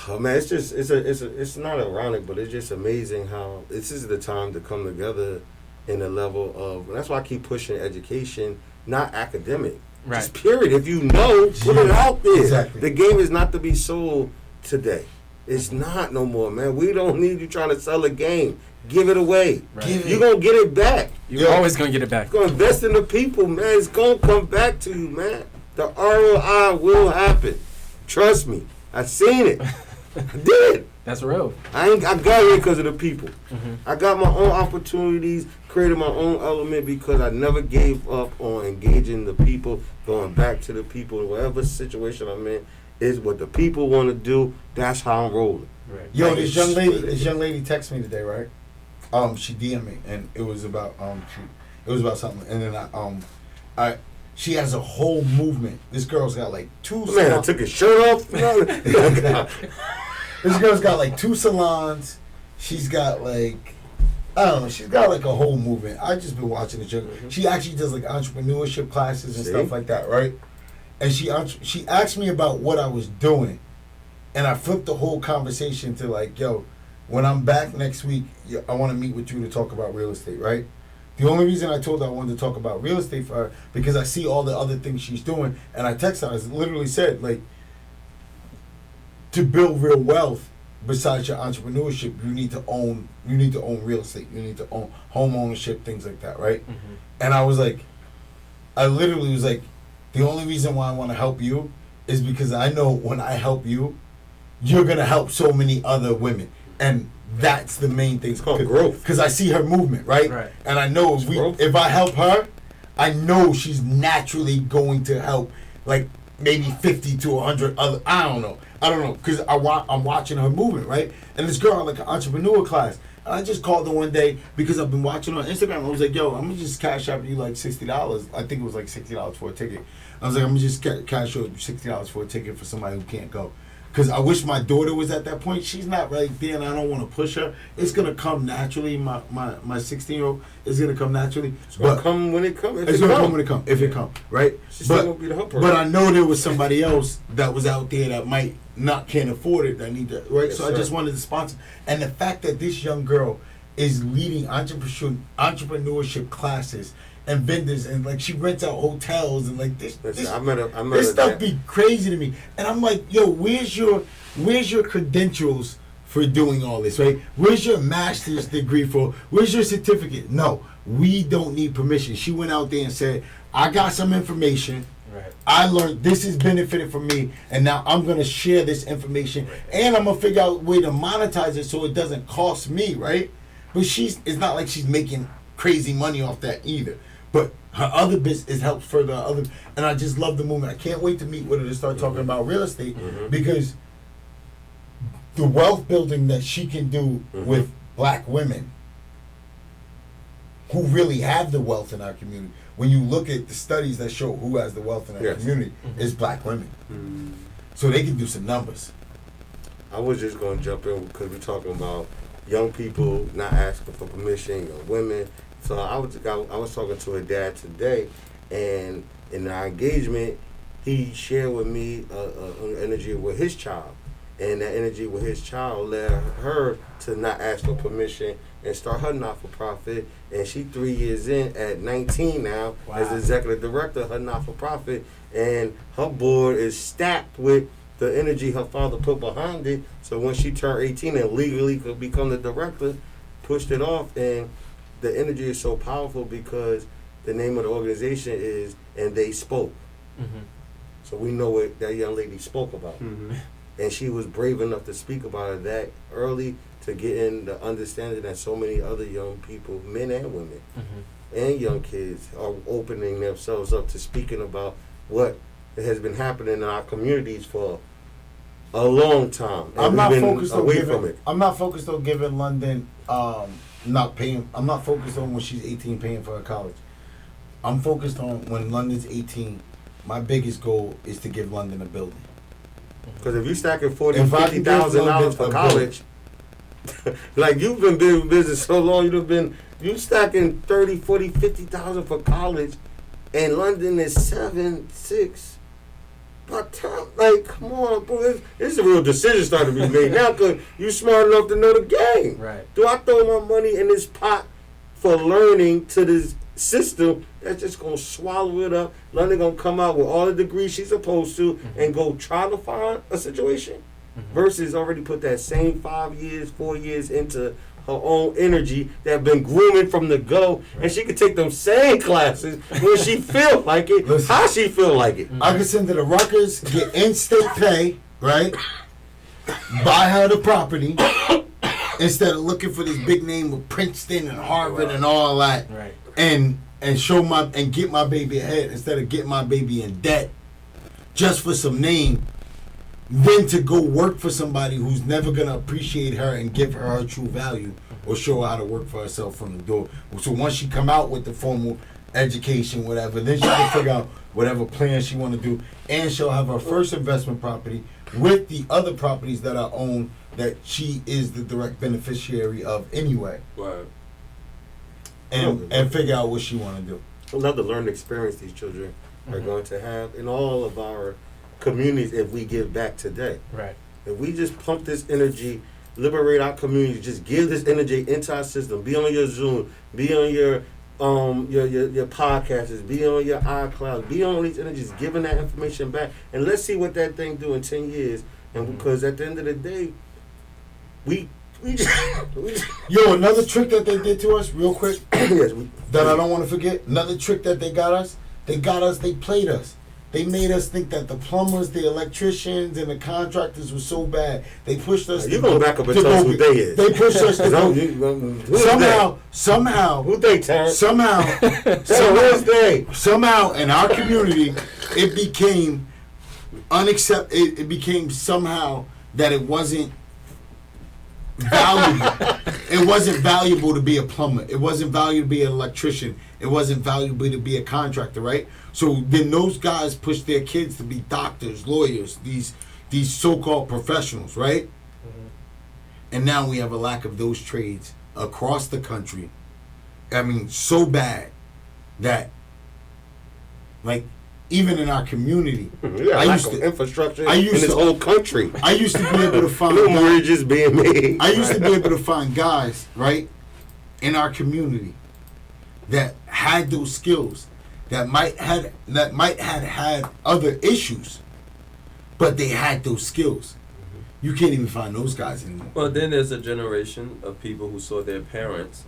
Speaker 2: Oh man, it's not ironic, but it's just amazing how this is the time to come together in a level of. That's why I keep pushing education, not academic.
Speaker 3: Right.
Speaker 2: Just period. If you know, put it out there.
Speaker 1: Exactly.
Speaker 2: The game is not to be sold today. It's not no more, man. We don't need you trying to sell a game. Give it away.
Speaker 3: Right.
Speaker 2: You're going to get it back.
Speaker 3: You're always going to get it back.
Speaker 2: You're going to invest in the people, man. It's going to come back to you, man. The ROI will happen. Trust me. I seen it. I did.
Speaker 3: That's real.
Speaker 2: I got here because of the people.
Speaker 3: Mm-hmm.
Speaker 2: I got my own opportunities, created my own element because I never gave up on engaging the people, going back to the people. Whatever situation I'm in is what the people want to do. That's how I'm rolling.
Speaker 3: Right.
Speaker 1: Yo, this young lady texted me today, right? She DM'd me, and it was about something, and then she has a whole movement. This girl's got like 2 salons.
Speaker 2: Man, I took his shirt off.
Speaker 1: This girl's got like 2 salons. She's got like, I don't know, she's got like a whole movement. I just been watching the chick. She actually does like entrepreneurship classes and stuff like that, right? And she asked me about what I was doing, and I flipped the whole conversation to like, yo, when I'm back next week, I want to meet with you to talk about real estate, right? The only reason I told her I wanted to talk about real estate for her because I see all the other things she's doing, and I texted her. I literally said like, to build real wealth, besides your entrepreneurship, you need to own real estate. You need to own home ownership, things like that, right? Mm-hmm. And I literally was like, the only reason why I want to help you is because I know when I help you, you're gonna help so many other women, and that's the main thing.
Speaker 2: It's called growth.
Speaker 1: Because I see her movement, right? And I know if I help her, I know she's naturally going to help like maybe 50 to 100 other. I don't know, because I'm watching her movement, right? And this girl like an entrepreneur class. And I just called her one day because I've been watching her on Instagram. I was like, yo, I'm going to just cash out you like $60. I think it was like $60 for a ticket. I was like, I'm going to just cash out $60 for a ticket for somebody who can't go. Because I wish my daughter was at that point. She's not right there, and I don't want to push her. It's going to come naturally. My 16-year-old is going to come naturally.
Speaker 2: It's going to come when it comes.
Speaker 1: It's going to come when it comes, if it comes, right?
Speaker 2: She's still going to be the helper.
Speaker 1: But I know there was somebody else that was out there that can't afford it, that need that, right? Yes, so I just wanted to sponsor. And the fact that this young girl is leading entrepreneurship classes and vendors, and like she rents out hotels and like this stuff be crazy to me. And I'm like, yo, where's your credentials for doing all this, right? Where's your master's degree for? Where's your certificate? No, we don't need permission. She went out there and said, I got some information. Right. I learned this is benefited for me, and now I'm gonna share this information, and I'm gonna figure out a way to monetize it so it doesn't cost me, right? But it's not like she's making crazy money off that either. But her other business helps further her other, and I just love the movement. I can't wait to meet with her to start talking about real estate because the wealth building that she can do with black women who really have the wealth in our community. When you look at the studies that show who has the wealth in our community, it's black women. So they can do some numbers.
Speaker 2: I was just going to jump in because we're talking about young people not asking for permission, young women. So I was talking to a dad today, and in our engagement, he shared with me an energy with his child. And that energy with his child led her to not ask for permission and start her not-for-profit. And she 3 years in at 19 now as executive director of her not-for-profit. And her board is stacked with the energy her father put behind it. So when she turned 18 and legally could become the director, pushed it off. And the energy is so powerful because the name of the organization is And They Spoke. So we know what that young lady spoke about. And she was brave enough to speak about it that early to get in the understanding that so many other young people, men and women, and young kids are opening themselves up to speaking about what has been happening in our communities for a long time.
Speaker 1: I'm not focused on giving London not paying. I'm not focused on when she's 18 paying for her college. I'm focused on when London's 18 my biggest goal is to give London a building.
Speaker 2: Because if you stacking $40,000,
Speaker 1: If I can
Speaker 2: $50,000 for
Speaker 1: give
Speaker 2: college, like you've been doing business so long, you stacking 30, 40, 50,000 for college, and London is 7, 6. But like, come on, bro, it's a real decision starting to be made now because you smart enough to know the game.
Speaker 3: Right.
Speaker 2: Do I throw my money in this pot for learning to this system that's just gonna swallow it up? London gonna come out with all the degrees she's supposed to and go try to find a situation, versus already put that same 5 years, 4 years into her own energy that been grooming from the go, and she could take them same classes when she feel like it,
Speaker 1: Listen.
Speaker 2: how she feel like it.
Speaker 1: I can send to the Rutgers, get in-state pay, right? Buy her the property instead of looking for this big name of Princeton and Harvard and all that,
Speaker 3: Right.
Speaker 1: and get my baby ahead instead of getting my baby in debt just for some name. Then to go work for somebody who's never gonna appreciate her and give her her true value or show her how to work for herself from the door. So once she come out with the formal education, whatever, then she can figure out whatever plan she want to do, and she'll have her first investment property with the other properties that are owned that she is the direct beneficiary of anyway,
Speaker 4: Right.
Speaker 1: and figure out what she want to do.
Speaker 2: Another learning experience these children are going to have in all of our communities if we give back today.
Speaker 3: Right.
Speaker 2: If we just pump this energy, liberate our community, just give this energy into our system. Be on your Zoom, be on your podcasts, be on your iCloud, be on these energies, giving that information back, and let's see what that thing do in 10 years. And because at the end of the day, we just
Speaker 1: Yo, another trick that they did to us, real quick,
Speaker 2: yes,
Speaker 1: that I don't want to forget. Another trick that they played us. They made us think that the plumbers, the electricians, and the contractors were so bad. They pushed us.
Speaker 2: you gonna back up and tell us who they is.
Speaker 1: They pushed us to
Speaker 2: Who's
Speaker 1: somehow,
Speaker 2: who they, Terrance?
Speaker 1: somehow,
Speaker 2: they?
Speaker 1: somehow in our community, it became it became somehow that it wasn't valuable. It wasn't valuable to be a plumber. It wasn't valuable to be an electrician. It wasn't valuable to be a contractor, right? So then those guys push their kids to be doctors, lawyers, these so-called professionals, right? And now we have a lack of those trades across the country. I mean, so bad that, like, even in our community,
Speaker 2: Infrastructure
Speaker 1: I
Speaker 2: in
Speaker 1: used
Speaker 2: this
Speaker 1: to-
Speaker 2: whole country.
Speaker 1: I used to be able to find
Speaker 2: No
Speaker 1: guys,
Speaker 2: mortgages being made.
Speaker 1: I used to be able to find guys, right, in our community that had those skills, that might have had other issues, but they had those skills. You can't even find those guys anymore.
Speaker 4: Well, then there's a generation of people who saw their parents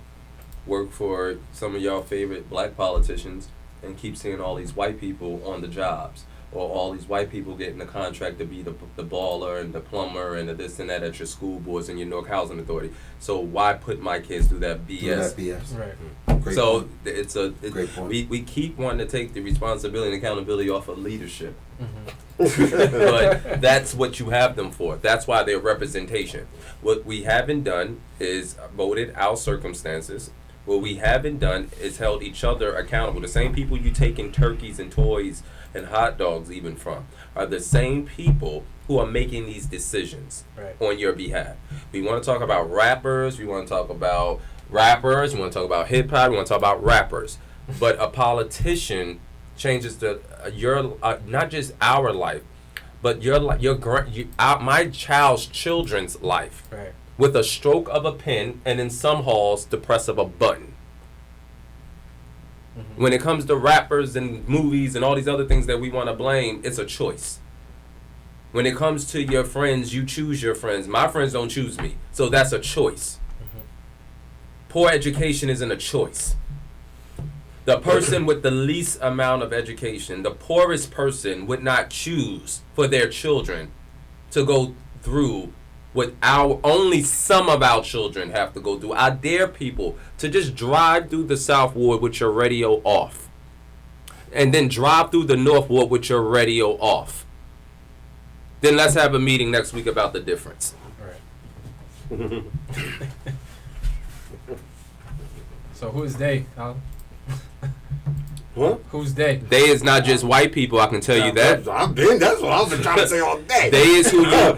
Speaker 4: work for some of y'all favorite black politicians and keep seeing all these white people on the jobs, or all these white people getting the contract to be the baller and the plumber and the this and that at your school boards and your Newark Housing Authority. So why put my kids through that BS?
Speaker 1: Do that BS.
Speaker 3: Right.
Speaker 1: Great
Speaker 4: So
Speaker 1: point. Great point.
Speaker 4: we keep wanting to take the responsibility and accountability off of leadership. But that's what you have them for. That's why they're representation. What we haven't done is voted our circumstances. What we haven't done is held each other accountable. The same people you taking turkeys and toys and hot dogs even from are the same people who are making these decisions on your behalf. We want to talk about rappers. We want to talk about rappers. We want to talk about hip hop. We want to talk about rappers. But a politician changes your not just our life, but my child's children's life.
Speaker 3: Right.
Speaker 4: With a stroke of a pen, and in some halls, the press of a button. When it comes to rappers and movies and all these other things that we want to blame, it's a choice. When it comes to your friends, you choose your friends. My friends don't choose me, so that's a choice. Poor education isn't a choice. The person with the least amount of education, the poorest person, would not choose for their children to go through what only some of our children have to go through. I dare people to just drive through the South Ward with your radio off, and then drive through the North Ward with your radio off. Then let's have a meeting next week about the difference.
Speaker 3: Right. So who is they, Alan?
Speaker 2: Huh?
Speaker 3: Who's they?
Speaker 4: They is not just white people. I can tell you that.
Speaker 2: That's what I've been trying to say all day.
Speaker 4: They is who you.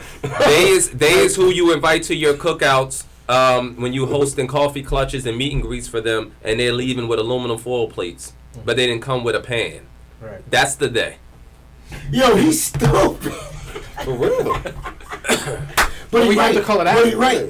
Speaker 4: They is who you invite to your cookouts. When you hosting coffee clutches and meet and greets for them, and they're leaving with aluminum foil plates, but they didn't come with a pan.
Speaker 3: Right.
Speaker 4: That's the day.
Speaker 1: Yo, he's stupid.
Speaker 2: For real.
Speaker 1: But
Speaker 3: we have to call it out.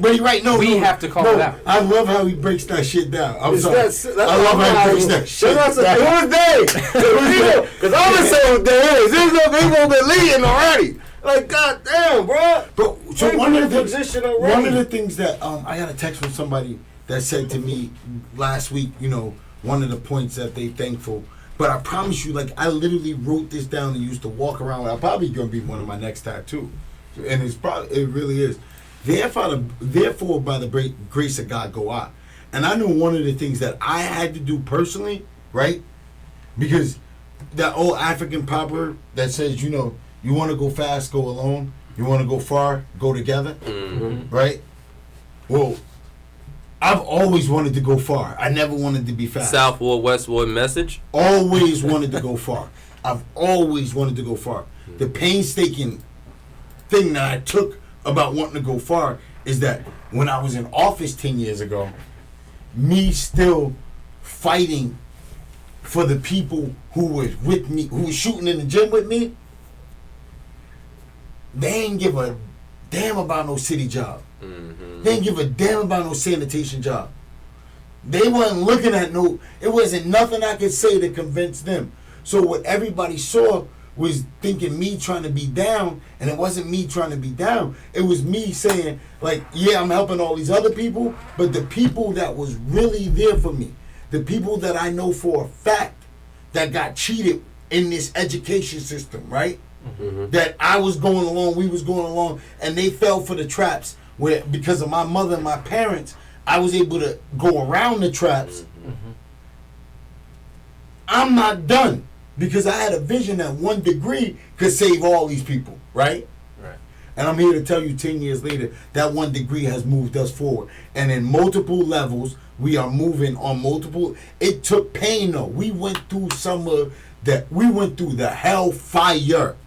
Speaker 1: But he right. No,
Speaker 3: We have to call it out.
Speaker 1: I love how he breaks that shit down. I'm
Speaker 2: It's
Speaker 1: sorry.
Speaker 2: that's
Speaker 1: I love how he breaks that shit down.
Speaker 2: Who was they? Because I'm gonna say what they is. There's no people been leading already. Like, goddamn, bro.
Speaker 1: But so one of the
Speaker 2: already.
Speaker 1: things that I got a text from somebody that said to me last week, you know, one of the points that they thankful. But I promise you, like, I literally wrote this down and used to walk around with. I'm probably gonna be one of my next tattoos, and it really is. Therefore, by the grace of God, go I. And I know one of the things that I had to do personally, right? Because that old African proverb that says, you know, you want to go fast, go alone. You want to go far, go together.
Speaker 4: Mm-hmm.
Speaker 1: Right? Well, I've always wanted to go far. I never wanted to be fast.
Speaker 4: Southward, Westward message.
Speaker 1: Always wanted to go far. I've always wanted to go far. The painstaking thing that I took about wanting to go far is that when I was in office 10 years ago, me still fighting for the people who were with me, who were shooting in the gym with me, they ain't give a damn about no city job.
Speaker 4: Mm-hmm.
Speaker 1: They ain't give a damn about no sanitation job. They wasn't looking at it wasn't nothing I could say to convince them. So what everybody saw was thinking me trying to be down, and it wasn't me trying to be down. It was me saying, like, yeah, I'm helping all these other people, but the people that was really there for me, the people that I know for a fact that got cheated in this education system, right? Mm-hmm. That I was going along, we was going along, and they fell for the traps where, because of my mother and my parents, I was able to go around the traps. Mm-hmm. I'm not done, because I had a vision that 1 degree could save all these people, right?
Speaker 3: Right.
Speaker 1: And I'm here to tell you 10 years later, that 1 degree has moved us forward. And in multiple levels, we are moving on multiple. It took pain, though. We went through we went through the hellfire.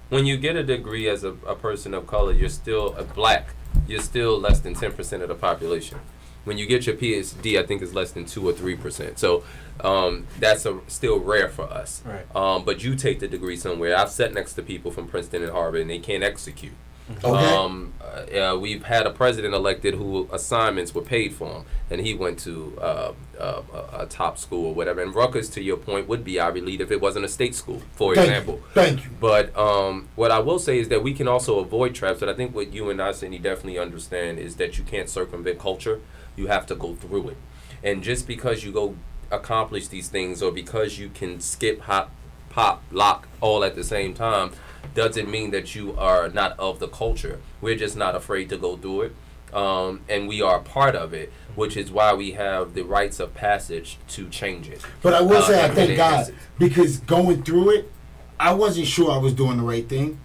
Speaker 4: When you get a degree as a person of color, you're still black. You're still less than 10% of the population. When you get your PhD, I think it's less than 2 or 3%. So that's still rare for us.
Speaker 3: Right.
Speaker 4: But you take the degree somewhere. I've sat next to people from Princeton and Harvard, and they can't execute.
Speaker 1: Okay.
Speaker 4: We've had a president elected who assignments were paid for him, and he went to a top school or whatever. And Rutgers, to your point, would be our elite if it wasn't a state school, for example.
Speaker 1: Thank you.
Speaker 4: But what I will say is that we can also avoid traps. And I think what you and I, Cindy, definitely understand is that you can't circumvent culture. You have to go through it. And just because you go accomplish these things, or because you can skip, hop, pop, lock all at the same time, doesn't mean that you are not of the culture. We're just not afraid to go through it. And we are part of it, which is why we have the rites of passage to change it.
Speaker 1: But I will say I thank God,
Speaker 4: instance.
Speaker 1: because going through it, I wasn't sure I was doing the right thing.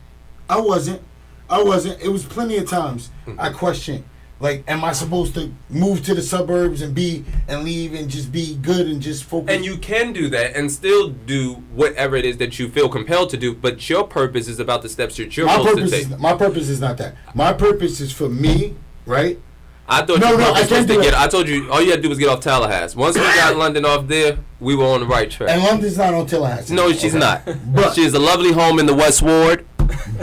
Speaker 1: I wasn't. It was plenty of times I questioned, like, am I supposed to move to the suburbs and leave and just be good and just focus?
Speaker 4: And you can do that and still do whatever it is that you feel compelled to do, but your purpose is about the steps that you're supposed to take.
Speaker 1: My purpose is not that. My purpose is for me, right?
Speaker 4: I thought I told you all you had to do was get off Tallahassee. Once we got London off there, we were on the right track.
Speaker 1: And London's not on Tallahassee.
Speaker 4: No, she's not.
Speaker 1: But
Speaker 4: she has a lovely home in the West Ward.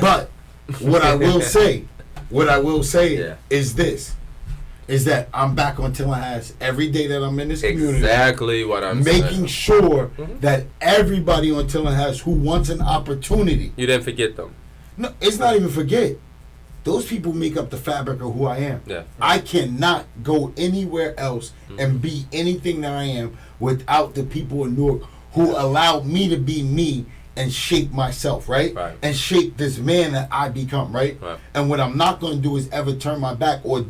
Speaker 1: But what I will say
Speaker 4: Yeah.
Speaker 1: is this. Is that I'm back on Tallahassee every day that I'm in this community.
Speaker 4: Exactly what I'm saying.
Speaker 1: Making sure that everybody on Tallahassee who wants an opportunity.
Speaker 4: You didn't forget them.
Speaker 1: No, it's not even forget. Those people make up the fabric of who I am.
Speaker 4: Yeah.
Speaker 1: I cannot go anywhere else and be anything that I am without the people in Newark who allowed me to be me and shape myself, right? And shape this man that I become, right? And what I'm not going to do is ever turn my back or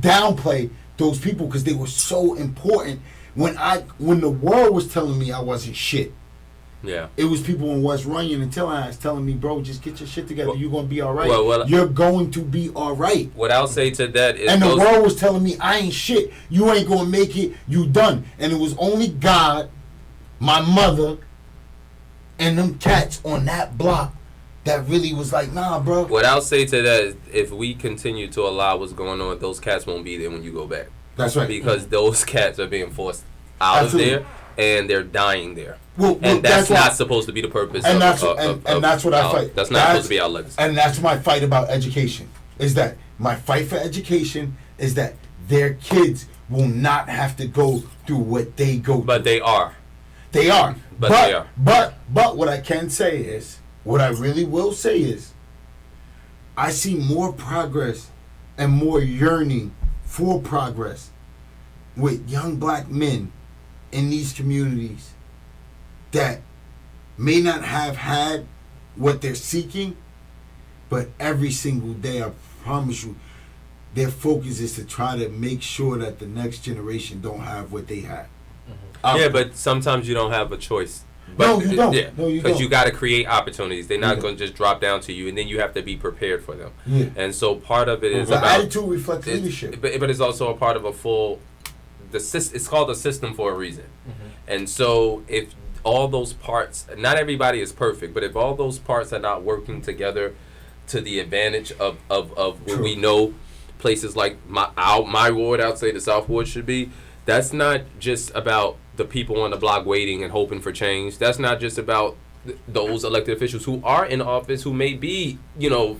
Speaker 1: downplay those people, because they were so important when the world was telling me I wasn't shit.
Speaker 4: Yeah.
Speaker 1: It was people in West Runyon and Terrance telling me, bro, just get your shit together. You're going to be all right.
Speaker 4: Well,
Speaker 1: you're going to be all right.
Speaker 4: What I'll say to that is...
Speaker 1: And the world was telling me, I ain't shit. You ain't going to make it. You done. And it was only God, my mother, and them cats on that block that really was like, nah, bro.
Speaker 4: What I'll say to that is if we continue to allow what's going on, those cats won't be there when you go back.
Speaker 1: That's right.
Speaker 4: Because those cats are being forced out
Speaker 1: Absolutely.
Speaker 4: of there, and they're dying there.
Speaker 1: Well,
Speaker 4: and that's
Speaker 1: not
Speaker 4: supposed to be the purpose
Speaker 1: and
Speaker 4: of,
Speaker 1: that's
Speaker 4: of
Speaker 1: that's what I
Speaker 4: our,
Speaker 1: fight.
Speaker 4: That's not supposed to be our legacy.
Speaker 1: And that's my fight about education. Is that my fight for education is that their kids will not have to go through what they go through.
Speaker 4: But they are.
Speaker 1: They are.
Speaker 4: But they are.
Speaker 1: But what I can say is, what I really will say is, I see more progress and more yearning for progress with young black men in these communities that may not have had what they're seeking, but every single day, I promise you, their focus is to try to make sure that the next generation don't have what they had.
Speaker 4: Yeah, but sometimes you don't have a choice. But
Speaker 1: No, you don't.
Speaker 4: Yeah,
Speaker 1: No, you
Speaker 4: because
Speaker 1: don't.
Speaker 4: you got to create opportunities. They're not
Speaker 1: Yeah.
Speaker 4: going to just drop down to you, and then you have to be prepared for them.
Speaker 1: Yeah.
Speaker 4: And so part of it is
Speaker 1: The
Speaker 4: about
Speaker 1: attitude reflects leadership.
Speaker 4: but it's also a part of a full. It's called a system for a reason. And so if all those parts, not everybody is perfect, but if all those parts are not working together to the advantage of what we know places like my ward, I'd say the South Ward should be, that's not just about the people on the block waiting and hoping for change. That's not just about those elected officials who are in office who may be,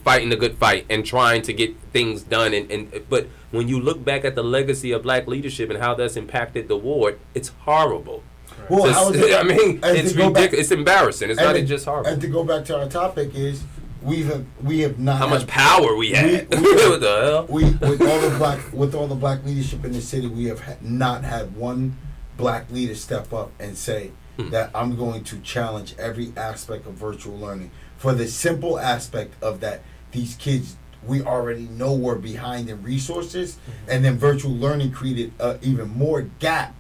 Speaker 4: fighting a good fight and trying to get things done. But when you look back at the legacy of black leadership and how that's impacted the ward, it's horrible.
Speaker 1: Well, how is it,
Speaker 4: It's ridiculous. It's embarrassing. It's not just horrible.
Speaker 1: And to go back to our topic is, we have not.
Speaker 4: How much power we had? What the hell?
Speaker 1: With all the black leadership in the city, we have not had one black leader step up and say that I'm going to challenge every aspect of virtual learning for the simple aspect of that these kids, we already know we're behind in resources, and then virtual learning created even more gap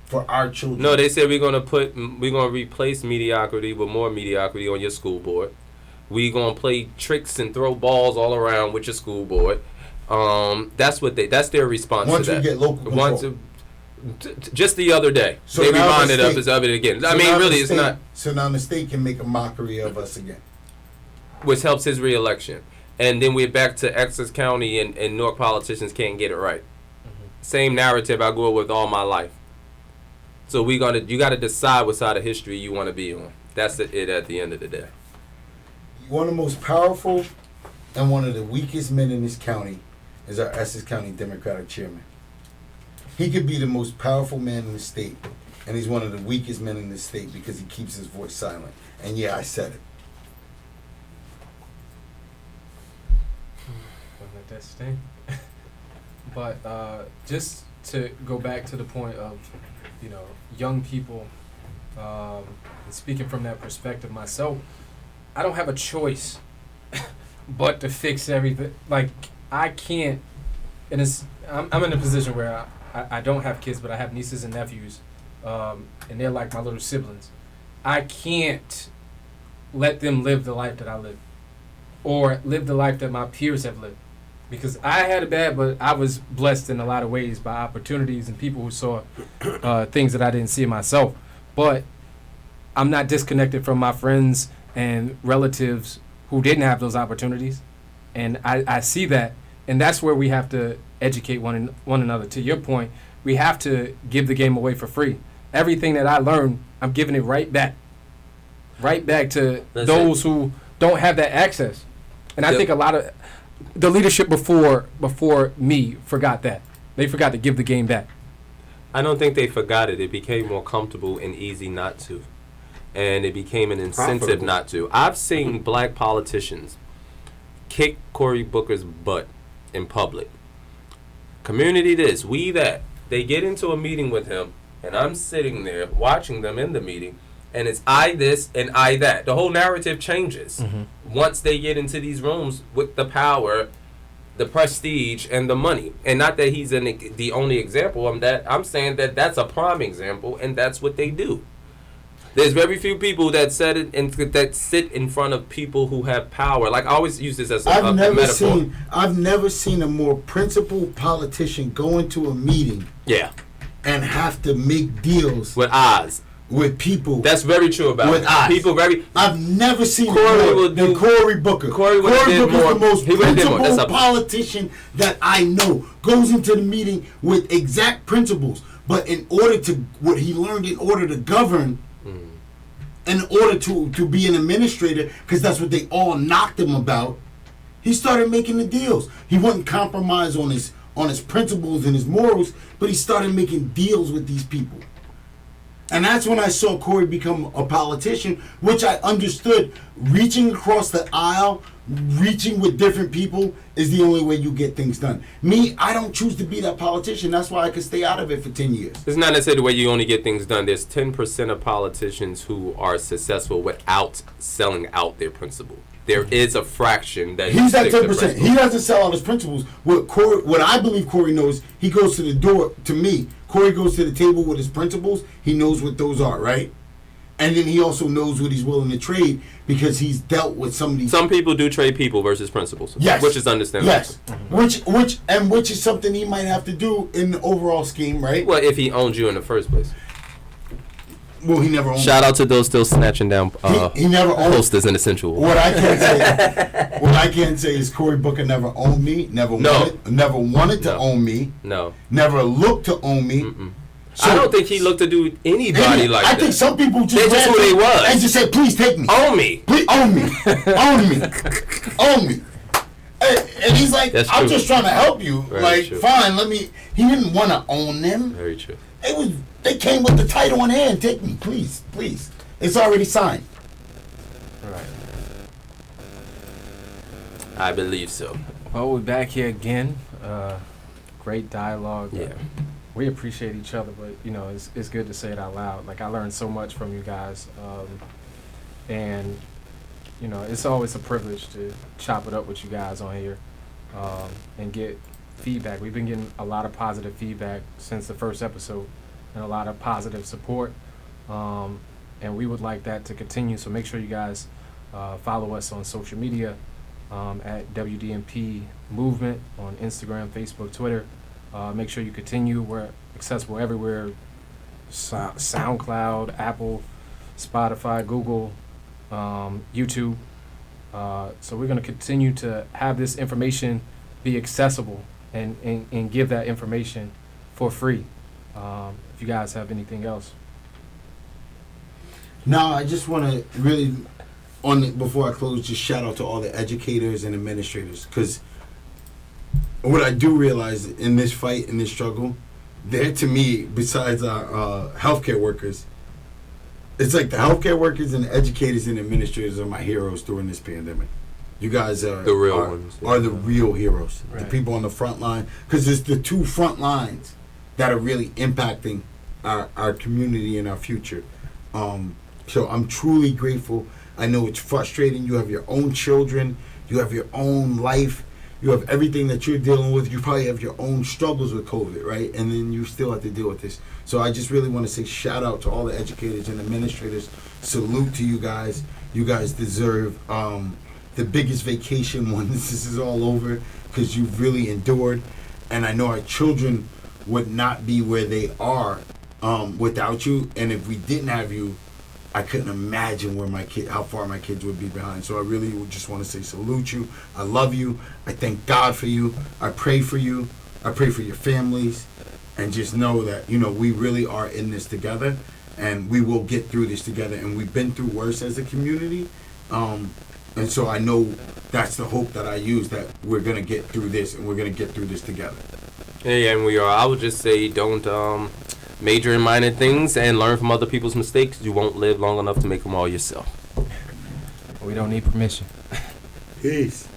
Speaker 1: for our children.
Speaker 4: No, they said we're gonna replace mediocrity with more mediocrity on your school board. We're gonna play tricks and throw balls all around with your school board. That's their response
Speaker 1: Once
Speaker 4: to that.
Speaker 1: we get local control.
Speaker 4: Just the other day,
Speaker 1: So
Speaker 4: they
Speaker 1: now
Speaker 4: reminded
Speaker 1: the
Speaker 4: us
Speaker 1: state-
Speaker 4: of it again.
Speaker 1: So
Speaker 4: I mean,
Speaker 1: now
Speaker 4: really,
Speaker 1: the
Speaker 4: it's
Speaker 1: state-
Speaker 4: not.
Speaker 1: So now the state can make a mockery of us again.
Speaker 4: Which helps his reelection. And then we're back to Essex County and Newark politicians can't get it right. Same narrative I grew up with all my life. So you got to decide what side of history you want to be on. That's it at the end of the day.
Speaker 1: One of the most powerful and one of the weakest men in this county is our Essex County Democratic Chairman. He could be the most powerful man in the state, and he's one of the weakest men in the state because he keeps his voice silent. And yeah, I said it.
Speaker 3: Let that stay. But just to go back to the point of, young people, and speaking from that perspective myself, I don't have a choice but to fix everything. Like, I can't, and I'm in a position where I don't have kids, but I have nieces and nephews, and they're like my little siblings. I can't let them live the life that I live, or live the life that my peers have lived. Because I had it bad, but I was blessed in a lot of ways by opportunities and people who saw things that I didn't see myself. But I'm not disconnected from my friends and relatives who didn't have those opportunities. And I see that. And that's where we have to educate one another. To your point, we have to give the game away for free. Everything that I learned, I'm giving it right back. Right back to those who don't have that access. And I think a lot of the leadership before me forgot that. They forgot to give the game back.
Speaker 4: I don't think they forgot it. It became more comfortable and easy not to. And it became an incentive not to. I've seen black politicians kick Cory Booker's butt in public. Community this, we that. They get into a meeting with him, and I'm sitting there watching them in the meeting, and it's I this and I that. The whole narrative changes once they get into these rooms with the power, the prestige, and the money. And not that he's the only example of that. I'm saying that that's a prime example, and that's what they do. There's very few people that that sit in front of people who have power. Like I always use this as a metaphor.
Speaker 1: I've never seen a more principled politician go into a meeting.
Speaker 4: Yeah.
Speaker 1: And have to make deals
Speaker 4: with odds.
Speaker 1: With people.
Speaker 4: That's very true about
Speaker 1: with
Speaker 4: it.
Speaker 1: Eyes.
Speaker 4: People very.
Speaker 1: I've never seen
Speaker 4: Cory
Speaker 1: Cory Booker.
Speaker 4: Cory Booker is the most
Speaker 1: principled politician that I know. Goes into the meeting with exact principles, but in order to what he learned in order to govern, in order to be an administrator, because that's what they all knocked him about. He started making the deals. He wouldn't compromise on his principles and his morals, but he started making deals with these people. And that's when I saw Cory become a politician, which I understood. Reaching across the aisle, reaching with different people is the only way you get things done. Me, I don't choose to be that politician. That's why I could stay out of it for 10 years.
Speaker 4: It's not necessarily the way you only get things done. There's 10% of politicians who are successful without selling out their principle. There is a fraction that
Speaker 1: he's at 10%. He doesn't sell out his principles. What I believe Cory knows, he goes to the door. To me, Cory goes to the table with his principles. He knows what those are, right? And then he also knows what he's willing to trade because he's dealt with some of these.
Speaker 4: Some people do trade people versus principles.
Speaker 1: Yes,
Speaker 4: which is understandable.
Speaker 1: Yes, which is something he might have to do in the overall scheme, right?
Speaker 4: Well, if he owned you in the first place.
Speaker 1: Well, he never owned.
Speaker 4: Shout out to those still snatching down
Speaker 1: he never owned
Speaker 4: posters in Essential.
Speaker 1: What I can say is Cory Booker never owned me. Never wanted to own me.
Speaker 4: No.
Speaker 1: Never looked to own me.
Speaker 4: So, I don't think he looked to do anybody like that.
Speaker 1: I think some people just
Speaker 4: that's just who they was
Speaker 1: and just said, "Please take me,
Speaker 4: own me,
Speaker 1: please own me, own me, own me." And he's like, "I'm just trying to help you." Very true. Fine, let me. He didn't want to own them.
Speaker 4: Very true.
Speaker 1: They came with the title in hand. Take me, please, please. It's already signed.
Speaker 3: All right.
Speaker 4: I believe so.
Speaker 3: Well, we're back here again. Great dialogue.
Speaker 4: Yeah.
Speaker 3: We appreciate each other, but it's good to say it out loud. Like I learned so much from you guys, and it's always a privilege to chop it up with you guys on here and get feedback. We've been getting a lot of positive feedback since the first episode, and a lot of positive support, and we would like that to continue. So make sure you guys follow us on social media at WDNP Movement on Instagram, Facebook, Twitter. Make sure you continue. We're accessible everywhere. SoundCloud, Apple, Spotify, Google, YouTube. So we're going to continue to have this information be accessible and give that information for free. If you guys have anything else.
Speaker 1: No, I just want to really, before I close, just shout out to all the educators and administrators, because what I do realize in this fight, in this struggle, they're, to me, besides our healthcare workers, it's like the healthcare workers and the educators and administrators are my heroes during this pandemic. You guys are
Speaker 4: the real ones.
Speaker 1: Are the real heroes.
Speaker 3: Right.
Speaker 1: The people on the front line, because it's the two front lines that are really impacting our community and our future. So I'm truly grateful. I know it's frustrating. You have your own children. You have your own life. You have everything that you're dealing with. You probably have your own struggles with COVID, right? And then you still have to deal with this. So I just really want to say shout out to all the educators and administrators. Salute to you guys. You guys deserve the biggest vacation when this is all over, because you've really endured. And I know our children would not be where they are without you. And if we didn't have you, I couldn't imagine how far my kids would be behind. So I really would just want to say salute you. I love you. I thank God for you. I pray for you. I pray for your families. And just know that, we really are in this together, and we will get through this together. And we've been through worse as a community. And so I know that's the hope that I use, that we're going to get through this, and we're going to get through this together.
Speaker 4: Yeah, and we are. I would just say don't major in minor things and learn from other people's mistakes. You won't live long enough to make them all yourself.
Speaker 3: We don't need permission.
Speaker 1: Peace.